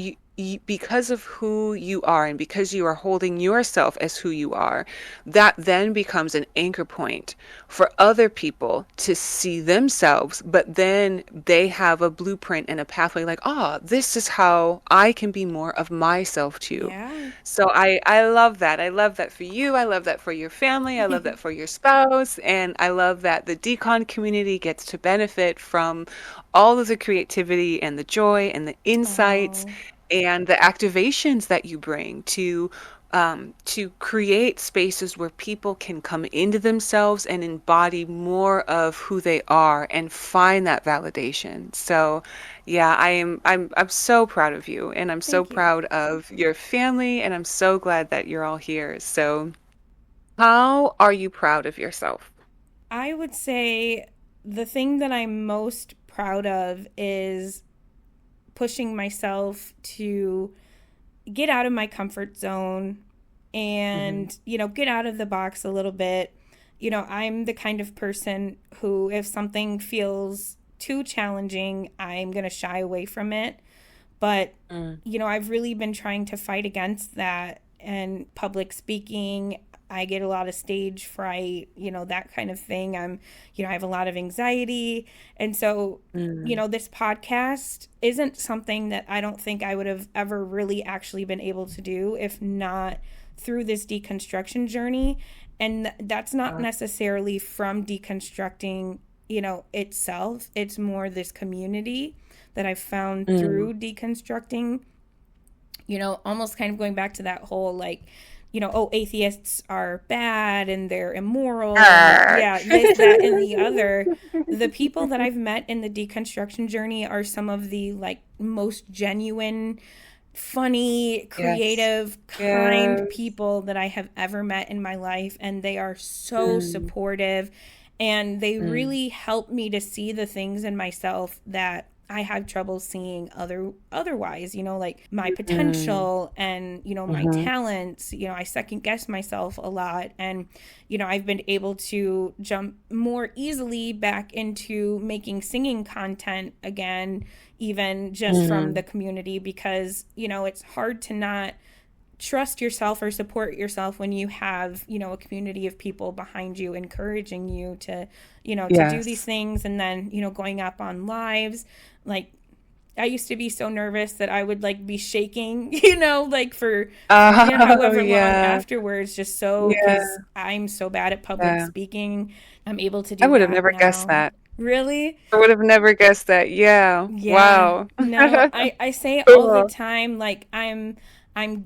because of who you are and because you are holding yourself as who you are, that then becomes an anchor point for other people to see themselves, but then they have a blueprint and a pathway like, oh, this is how I can be more of myself too. Yeah. So I love that. I love that for you. I love that for your family. I love that for your spouse. And I love that the decon community gets to benefit from all of the creativity and the joy and the insights Oh, and the activations that you bring to create spaces where people can come into themselves and embody more of who they are and find that validation. So, yeah, I'm so proud of you, and I'm so thank you. proud of your family, and I'm so glad that you're all here. So, how are you proud of yourself? I would say the thing that I'm most proud of is pushing myself to get out of my comfort zone Hmm. and, get out of the box a little bit. I'm the kind of person who, if something feels too challenging, I'm going to shy away from it. But, Mm. I've really been trying to fight against that. And public speaking, I get a lot of stage fright, that kind of thing. I have a lot of anxiety. And so, Mm. this podcast isn't something that I don't think I would have ever really actually been able to do if not through this deconstruction journey. And that's not Uh, necessarily from deconstructing, itself. It's more this community that I've found mm. through deconstructing, almost kind of going back to that whole like, oh, atheists are bad and they're immoral and Arr. yeah, this, that, and the other. The people that I've met in the deconstruction journey are some of the like most genuine, funny, Yes. creative, kind Yes. people that I have ever met in my life. And they are so Mm. supportive and they Mm. really help me to see the things in myself that I have trouble seeing otherwise, like my Mm. potential and, my Mhm. talents. I second guess myself a lot. And, I've been able to jump more easily back into making singing content again, even just from the Mm. community, because, it's hard to not trust yourself or support yourself when you have, a community of people behind you encouraging you to do these Yes. things. And then, going up on lives, like I used to be so nervous that I would like be shaking, like for Oh, however long yeah. afterwards, just so because Yeah. I'm so bad at public Yeah. speaking. I'm able to I do would have that never guessed now. that. Really? I would have never guessed that. Yeah. Yeah. Wow. No, I say all the Cool. time like I'm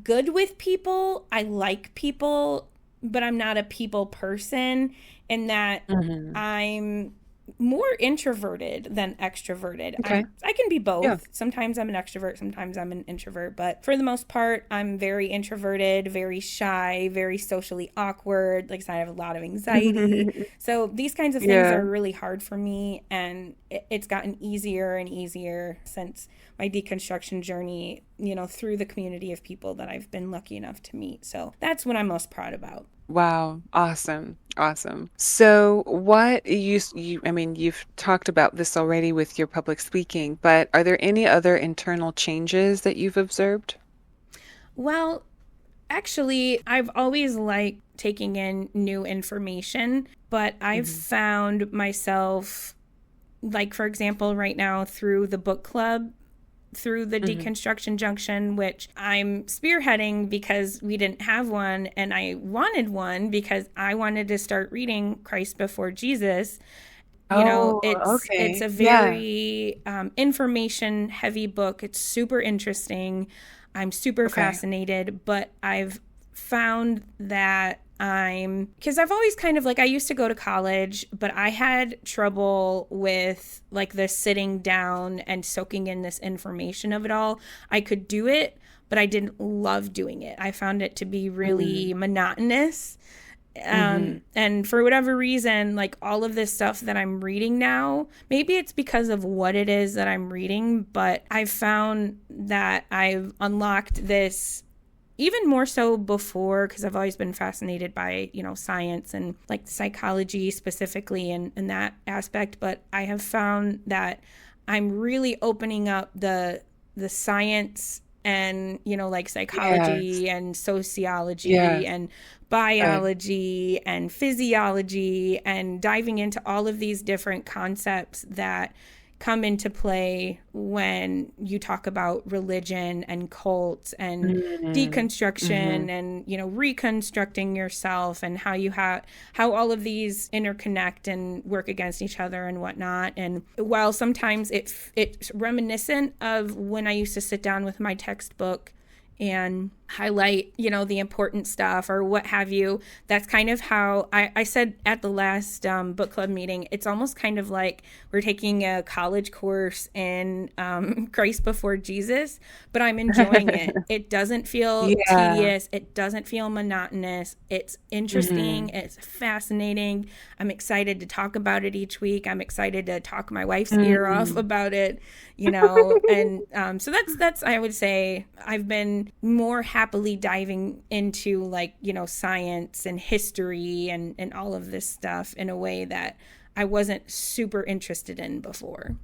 good with people. I like people, but I'm not a people person in that Hmm. I'm more introverted than extroverted. Okay. I can be Yeah. both. Sometimes I'm an extrovert, sometimes I'm an introvert, but for the most part, I'm very introverted, very shy, very socially awkward. Like I said, I have a lot of anxiety. So these kinds of things Yeah. are really hard for me, and it's gotten easier and easier since my deconstruction journey, through the community of people that I've been lucky enough to meet. So that's what I'm most proud about. Wow. Awesome. Awesome. So what you I mean, you've talked about this already with your public speaking, but are there any other internal changes that you've observed? Well, Actually, I've always liked taking in new information, but I've Hmm. found myself, like, for example, right now through the book club, through the Hmm. Deconstruction Junction, which I'm spearheading because we didn't have one and I wanted one because I wanted to start reading Christ Before Jesus. You know, Oh, it's okay. a Yeah. very information heavy book. It's super interesting. I'm super Okay. fascinated, but I've found that because I've always kind of like, I used to go to college, but I had trouble with like the sitting down and soaking in this information of it all. I could do it, but I didn't love doing it. I found it to be Mm-hmm. really monotonous. Mm-hmm. And for whatever reason, like all of this stuff that I'm reading now, maybe it's because of what it is that I'm reading, but I've found that I've unlocked this even more so before, because I've always been fascinated by, science and like psychology specifically and that aspect. But I have found that I'm really opening up the science and, like Yes. psychology and sociology Yes. and Good. biology and physiology, and diving into all of these different concepts that come into play when you talk about religion and cults and Mm-hmm. Mm-hmm. deconstruction and, reconstructing yourself, and how all of these interconnect and work against each other and whatnot. And while sometimes it's reminiscent of when I used to sit down with my textbook and highlight, the important stuff or what have you. That's kind of how I said at the last book club meeting. It's almost kind of like we're taking a college course in Christ Before Jesus, but I'm enjoying it. It doesn't feel Yeah. tedious. It doesn't feel monotonous. It's interesting. Mm-hmm. It's fascinating. I'm excited to talk about it each week. I'm excited to talk my wife's ear off Mm-hmm. about it, and so that's I would say I've been more happily diving into, like, science and history and all of this stuff in a way that I wasn't super interested in before.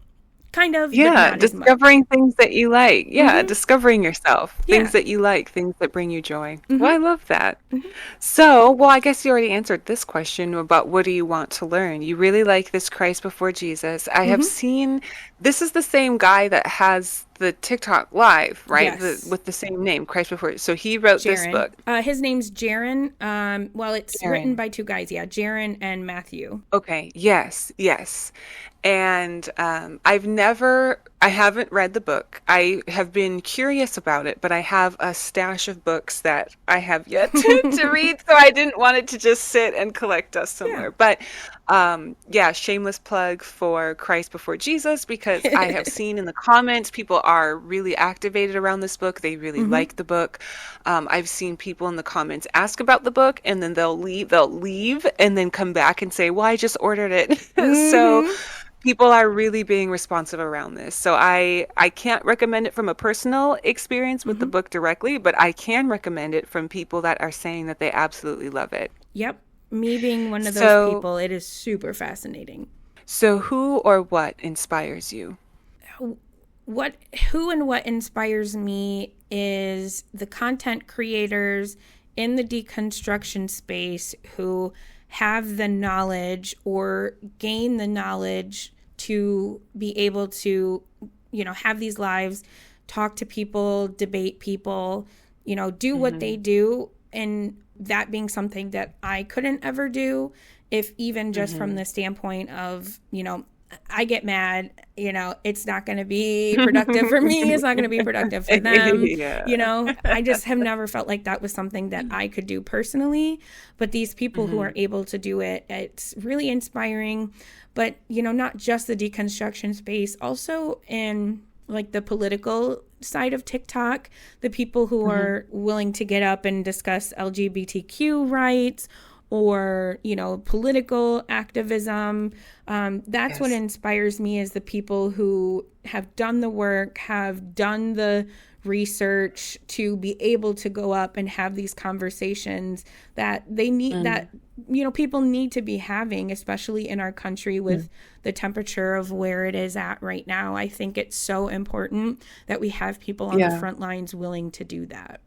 Kind of, but Yeah, not as much. discovering things that you like. Yeah, Mm-hmm. discovering yourself, things Yeah. that you like, things that bring you joy. Well, Mm-hmm. I love that. Mm-hmm. So, well, I guess you already answered this question about what do you want to learn. You really like this Christ Before Jesus. I have Mm-hmm. seen this is the same guy that has the TikTok live, right? Yes. With the same name, Christ Before. So he wrote this Jaron. book. His name's Jaron. Well, it's written Aaron. by two guys. Yeah, Jaron and Matthew. Okay, yes, yes. And I haven't read the book. I have been curious about it, but I have a stash of books that I have yet to read, so I didn't want it to just sit and collect dust Yeah. somewhere. But yeah, shameless plug for Christ Before Jesus, because I have seen in the comments people are really activated around this book. They really Mm-hmm. like the book. I've seen people in the comments ask about the book, and then they'll leave and then come back and say, "Well, I just ordered it." So Mm-hmm. people are really being responsive around this. So I can't recommend it from a personal experience with the Mm-hmm. book directly, but I can recommend it from people that are saying that they absolutely love it. Yep. Me being one of those So people, it is super fascinating. so who or what inspires you? what who and what inspires me is the content creators in the deconstruction space who have the knowledge or gain the knowledge to be able to, have these lives, talk to people, debate people, do what they Hmm. do. And that being something that I couldn't ever do, if even just from Hmm. the standpoint of, I get mad, it's not going to be productive for me. It's not going to be productive for them. Yeah. I just have never felt like that was something that I could do personally. But these people who are Hmm. able to do it, it's really inspiring. But, not just the deconstruction space, also in like the political side of TikTok, the people who Hmm. are willing to get up and discuss LGBTQ rights or, political activism. That's what Yes. inspires me, is the people who have done the work, have done the research to be able to go up and have these conversations that they need, Mm. that, people need to be having, especially in our country with the temperature of where it is at right now. I think it's so important that we have people on the Yeah. front lines willing to do that.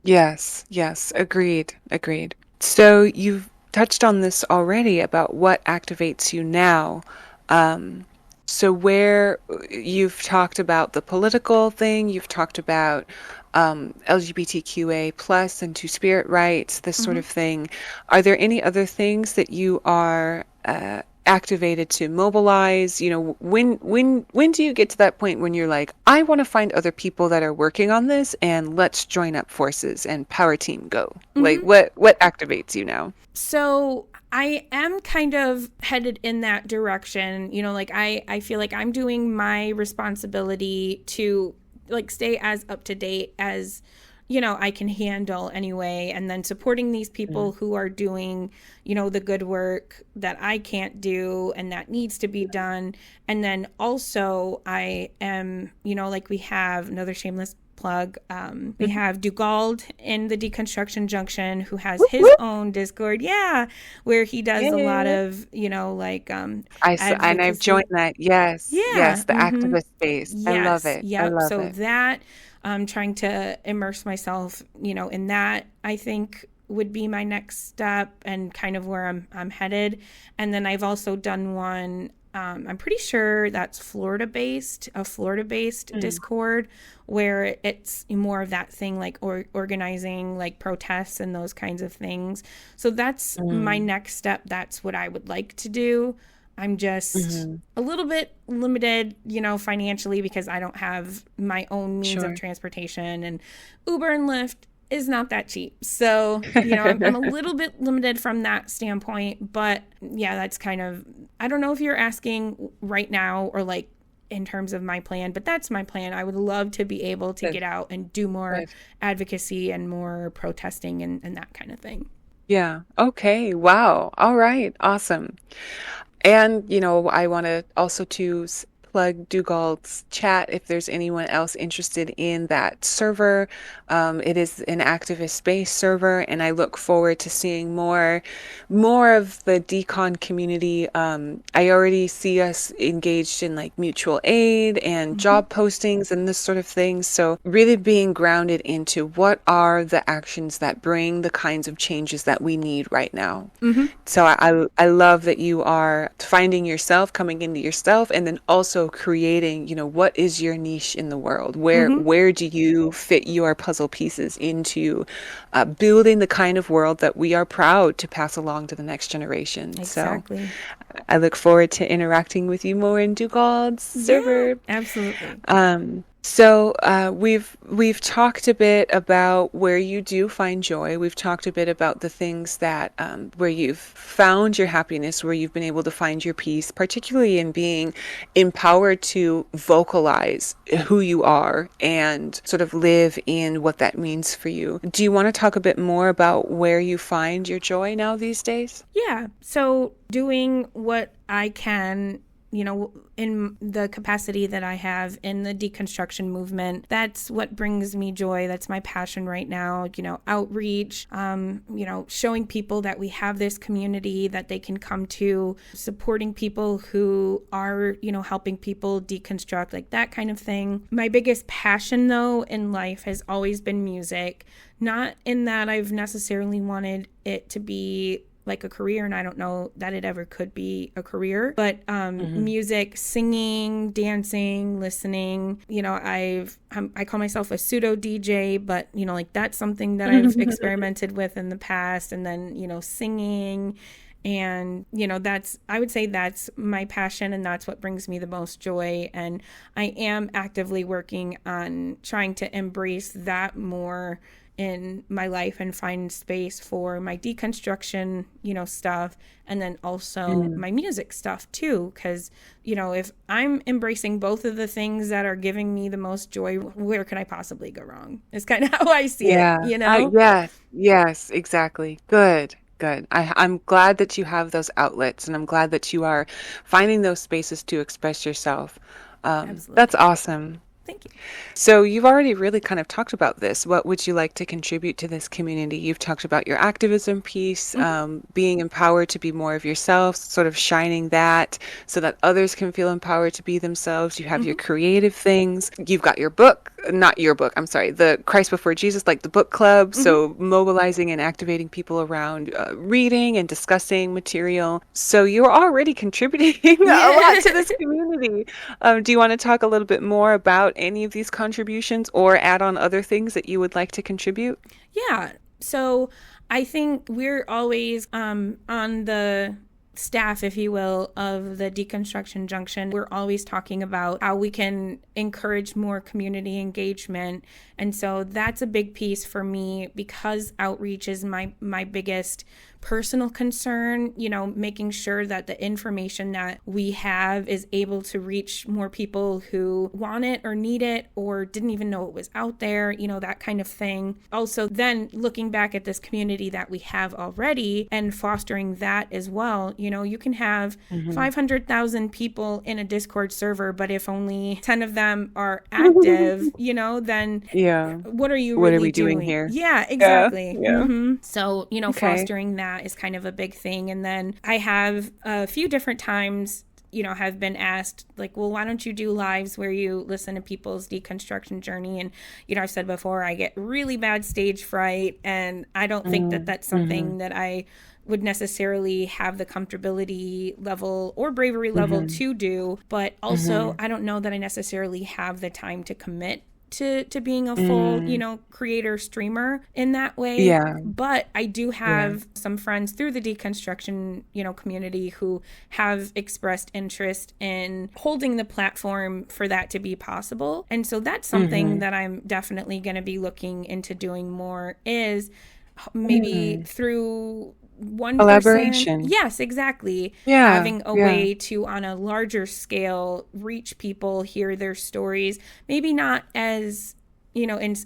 Yes, yes, agreed, agreed. So you've touched on this already about what activates you now. Um, so where you've talked about the political thing, you've talked about LGBTQA plus and two-spirit rights, this sort Hmm. of thing. Are there any other things that you are activated to mobilize? You know, when do you get to that point when you're like, I want to find other people that are working on this and let's join up forces and power team go? Like Hmm. what activates you now? So I am kind of headed in that direction. Like I feel like I'm doing my responsibility to like stay as up to date as I can handle anyway, and then supporting these people Mm, who are doing the good work that I can't do and that needs to be done. And then also I am, like we have another shameless plug. We mhm. have Dugald in the Deconstruction Junction who has Whoop, his whoop. own Discord. Yeah, where he does a lot Yeah. of, like And I've joined advocacy. that. Yes, Yeah. yes, the Mm-hmm. activist space. I love Yes. it. I Yep. love So it. that trying to immerse myself, in that, I think would be my next step and kind of where I'm headed. And then I've also done one. I'm pretty sure that's a Florida based Mm, Discord where it's more of that thing like organizing like protests and those kinds of things. So that's my mm, next step. That's what I would like to do. I'm just mhm. a little bit limited, financially because I don't have my own means of Sure. transportation, and Uber and Lyft is not that cheap. So, I'm a little bit limited from that standpoint. But yeah, that's kind of, I don't know if you're asking right now or like in terms of my plan, but that's my plan. I would love to be able to Good, get out and do more good. advocacy and more protesting and that kind of thing. Yeah. Okay. Wow. All right. Awesome. And, I want to also to plug Dugald's chat if there's anyone else interested in that server. It is an activist space server, and I look forward to seeing more of the decon community. I already see us engaged in like mutual aid and Hmm. job postings and this sort of thing. So really being grounded into what are the actions that bring the kinds of changes that we need right now. Hmm. So I love that you are finding yourself, coming into yourself, and then also creating, what is your niche in the world? Hmm. Where do you fit your puzzle pieces into building the kind of world that we are proud to pass along to the next generation? So Exactly. I look forward to interacting with you more in Dugald's Yeah, server. absolutely. We've talked a bit about where you do find joy. We've talked a bit about the things that where you've found your happiness, where you've been able to find your peace, particularly in being empowered to vocalize who you are and sort of live in what that means for you. Do you want to talk a bit more about where you find your joy now these days? Yeah. So doing what I can, in the capacity that I have in the deconstruction movement, that's what brings me joy. That's my passion right now. Outreach, showing people that we have this community that they can come to, supporting people who are, helping people deconstruct, like that kind of thing. My biggest passion, though, in life has always been music. Not in that I've necessarily wanted it to be like a career, and I don't know that it ever could be a career, but Hmm. music, singing, dancing, listening. I call myself a pseudo DJ, but like that's something that I've experimented with in the past. And then singing, and that's, I would say that's my passion, and that's what brings me the most joy. And I am actively working on trying to embrace that more in my life and find space for my deconstruction, stuff, and then also Mm. my music stuff too. Because, if I'm embracing both of the things that are giving me the most joy, where can I possibly go wrong? It's kind of how I see it, Yeah. Yes, yes, exactly. Good, good. I'm glad that you have those outlets, and I'm glad that you are finding those spaces to express yourself. That's Absolutely. awesome. Thank you. So you've already really kind of talked about this. What would you like to contribute to this community? You've talked about your activism piece, Hmm. being empowered to be more of yourself, sort of shining that so that others can feel empowered to be themselves. You have your Hmm. creative things. You've got your book not your book, I'm sorry, the Christ Before Jesus, like the book club. Hmm. So mobilizing and activating people around reading and discussing material. So you're already contributing a lot to this community. Do you want to talk a little bit more about any of these contributions or add on other things that you would like to contribute? Yeah. So I think we're always on the staff, if you will, of the Deconstruction Junction. We're always talking about how we can encourage more community engagement. And so that's a big piece for me because outreach is my biggest personal concern, making sure that the information that we have is able to reach more people who want it or need it or didn't even know it was out there, that kind of thing. Also, then looking back at this community that we have already and fostering that as well. You can have 500,000 people in a Discord server, but if only 10 of them are active, then Yeah. what are you What are really we doing doing? here? Yeah, Yeah. exactly. Yeah. So, Okay. fostering that is kind of a big thing. And then I have a few different times, have been asked, like, well, why don't you do lives where you listen to people's deconstruction journey? And, I've said before, I get really bad stage fright, and I don't think that that's Mm-hmm. something that I would necessarily have the comfortability level or bravery level Mm-hmm. to do. But also, Mm-hmm. I don't know that I necessarily have the time to commit to being a full, Mm. creator streamer in that way. Yeah. But I do Yeah. have some friends through the deconstruction, community who have expressed interest in holding the platform for that to be possible. And so that's something Mm-hmm. that I'm definitely going to be looking into doing more is maybe Mm. through one person. Collaboration. Yes, exactly. Yeah. Having a Yeah. way to, on a larger scale, reach people, hear their stories. Maybe not as,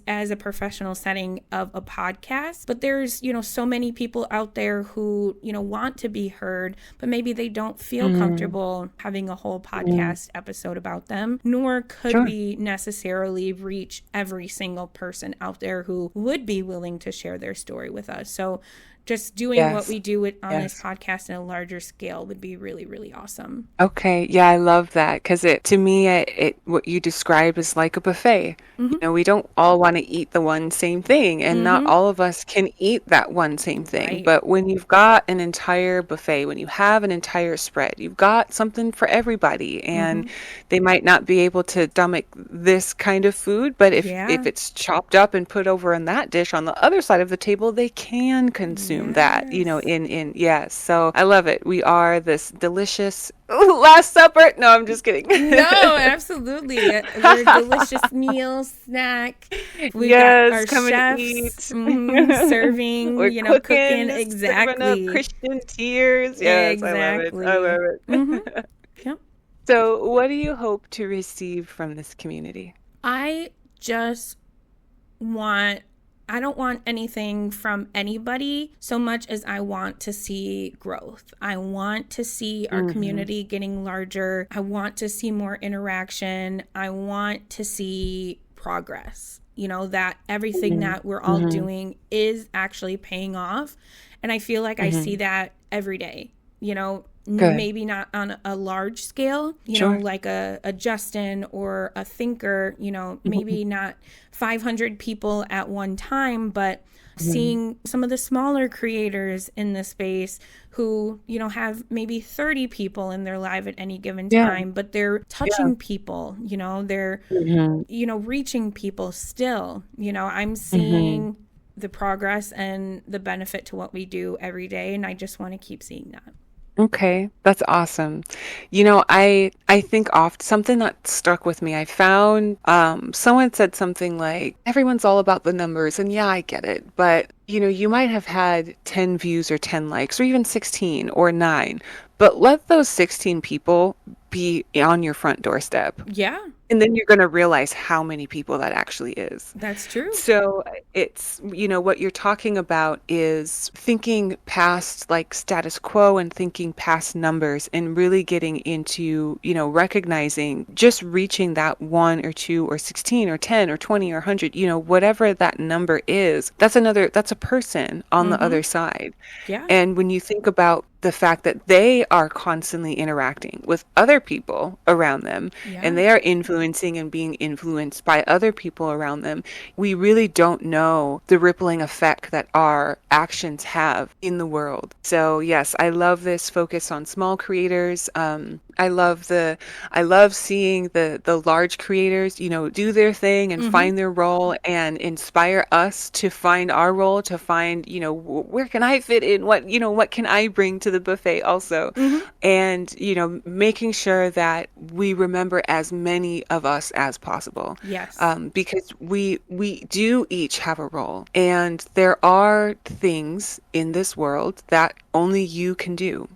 as a professional setting of a podcast, but there's, so many people out there who, want to be heard, but maybe they don't feel Mm. comfortable having a whole Mm. podcast episode about them, nor could Sure. we necessarily reach every single person out there who would be willing to share their story with us. So just doing what Yes. we do on this Yes. podcast in a larger scale would be really, really awesome. Okay, yeah, I love that because to me, what you describe is like a buffet. Mm-hmm. We don't all want to eat the one same thing, and not Mm-hmm. all of us can eat that one same thing. Right. But when you've got an entire buffet, when you have an entire spread, you've got something for everybody, and Mm-hmm. they might not be able to stomach this kind of food, but if Yeah. it's chopped up and put over on that dish on the other side of the table, they can consume that, Yes. yes. So I love it. We are this delicious Last Supper. No, I'm just kidding. No, absolutely. We're a delicious meal, snack. We've got Yes, our come and chefs eat. serving, We're cooking. cooking, serving up Exactly. Christian tears. Yes, I love it. I Exactly. love Mm-hmm. it. Yep. So, what do you hope to receive from this community? I just want I don't want anything from anybody so much as I want to see growth. I want to see our Mm-hmm. community getting larger. I want to see more interaction. I want to see progress. That everything that we're all Mm-hmm. doing is actually paying off. And I feel like I see Mm-hmm. that every day. Good. Maybe not on a large scale, Sure. like a Justin or a thinker, maybe not 500 people at one time, but Mhm. seeing some of the smaller creators in the space who, have maybe 30 people in their life at any given Yeah. time, but they're Yeah. touching people, they're, Mm-hmm. reaching people still. I'm Mm-hmm. seeing the progress and the benefit to what we do every day, and I just want to keep seeing that. Okay, that's awesome. I think oft something that struck with me. I found someone said something like everyone's all about the numbers, and yeah, I get it. But you might have had 10 views or 10 likes or even 16 or 9, but let those 16 people be on your front doorstep. Yeah, And then you're going to realize how many people that actually is. that's true. So it's, what you're talking about is thinking past like status quo and thinking past numbers and really getting into, recognizing just reaching that 1 or 2 or 16 or 10 or 20 or 100, whatever that number is, that's a person on the Mm-hmm. other side. Yeah. And when you think about the fact that they are constantly interacting with other people around them, and Yeah. they are influencing and being influenced by other people around them. We really don't know the rippling effect that our actions have in the world. So yes, I love this focus on small creators. I love seeing the large creators, do their thing and Mm-hmm. find their role and inspire us to find our role, to find, where can I fit in? What can I bring to the buffet also? Mm-hmm. And, making sure that we remember as many of us as possible. Yes. Because we do each have a role, and there are things in this world that only you can do.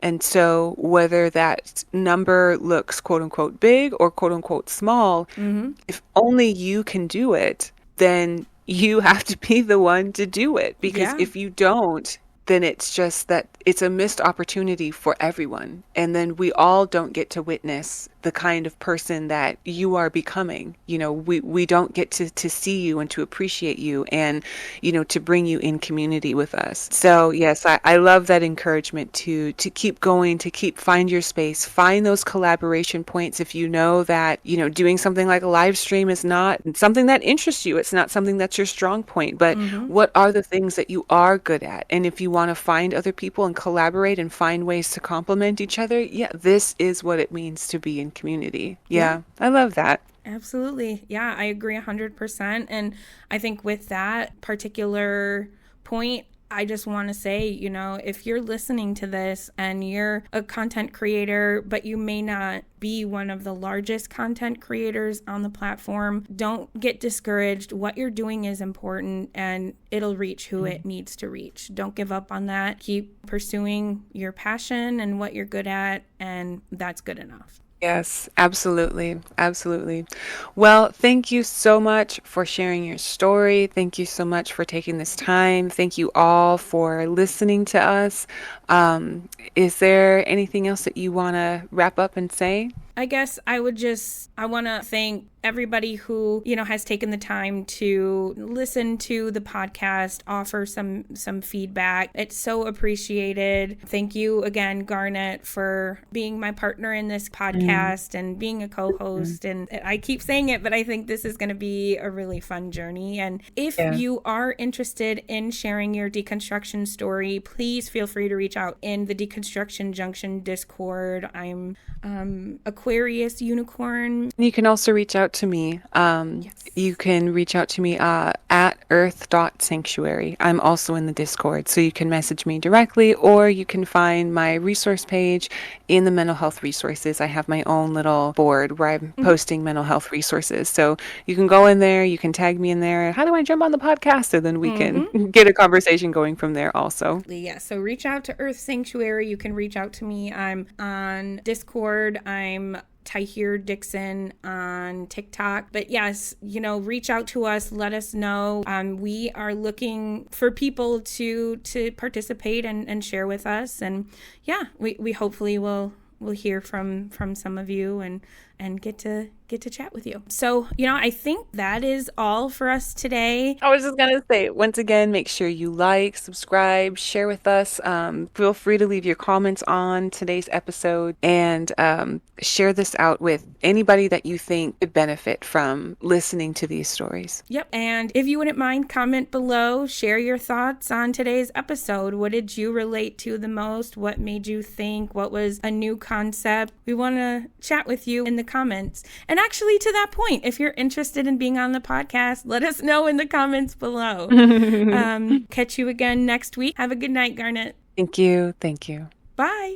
And so, whether that number looks quote unquote big or quote unquote small, Mm-hmm. if only you can do it, then you have to be the one to do it. Because Yeah. if you don't, then it's just that it's a missed opportunity for everyone. And then we all don't get to witness the kind of person that you are becoming. We don't get to see you and to appreciate you and, to bring you in community with us. So yes, I love that encouragement to keep going, to keep find your space, find those collaboration points. If you know that, doing something like a live stream is not something that interests you, it's not something that's your strong point, but Mm-hmm. what are the things that you are good at? And if you want to find other people and collaborate and find ways to complement each other, yeah, this is what it means to be in community. Yeah. Yeah, I love that. Absolutely. Yeah, I agree 100%. And I think with that particular point, I just want to say, if you're listening to this and you're a content creator, but you may not be one of the largest content creators on the platform, don't get discouraged. What you're doing is important and it'll reach who it needs to reach. Don't give up on that. Keep pursuing your passion and what you're good at, and that's good enough. Yes, absolutely. Absolutely. Well, thank you so much for sharing your story. Thank you so much for taking this time. Thank you all for listening to us. Is there anything else that you want to wrap up and say? I guess I want to thank everybody who, has taken the time to listen to the podcast, offer some feedback. It's so appreciated. Thank you again, Garnet, for being my partner in this podcast and being a co-host. And I keep saying it, but I think this is going to be a really fun journey. And if Yeah. you are interested in sharing your deconstruction story, please feel free to reach out in the Deconstruction Junction Discord. I'm Aquarius Unicorn. You can also reach out to me. Yes. You can reach out to me at earth.sanctuary. I'm also in the Discord, so you can message me directly, or you can find my resource page in the mental health resources. I have my own little board where I'm posting mental health resources. So you can go in there, you can tag me in there. How do I jump on the podcast? And then we can get a conversation going from there also. Yeah, so reach out to Earth Sanctuary. You can reach out to me. I'm on Discord. I'm Tahir Dixon on TikTok. But yes, reach out to us. Let us know. We are looking for people to participate and share with us. And yeah, we hopefully will hear from some of you and get to chat with you. So, I think that is all for us today. I was just going to say, once again, make sure you like, subscribe, share with us. Feel free to leave your comments on today's episode and share this out with anybody that you think could benefit from listening to these stories. Yep. And if you wouldn't mind, comment below, share your thoughts on today's episode. What did you relate to the most? What made you think? What was a new concept? We want to chat with you in the comments. And actually, to that point, if you're interested in being on the podcast, let us know in the comments below. Catch you again next week. Have a good night, Garnet. Thank you. Thank you. Bye.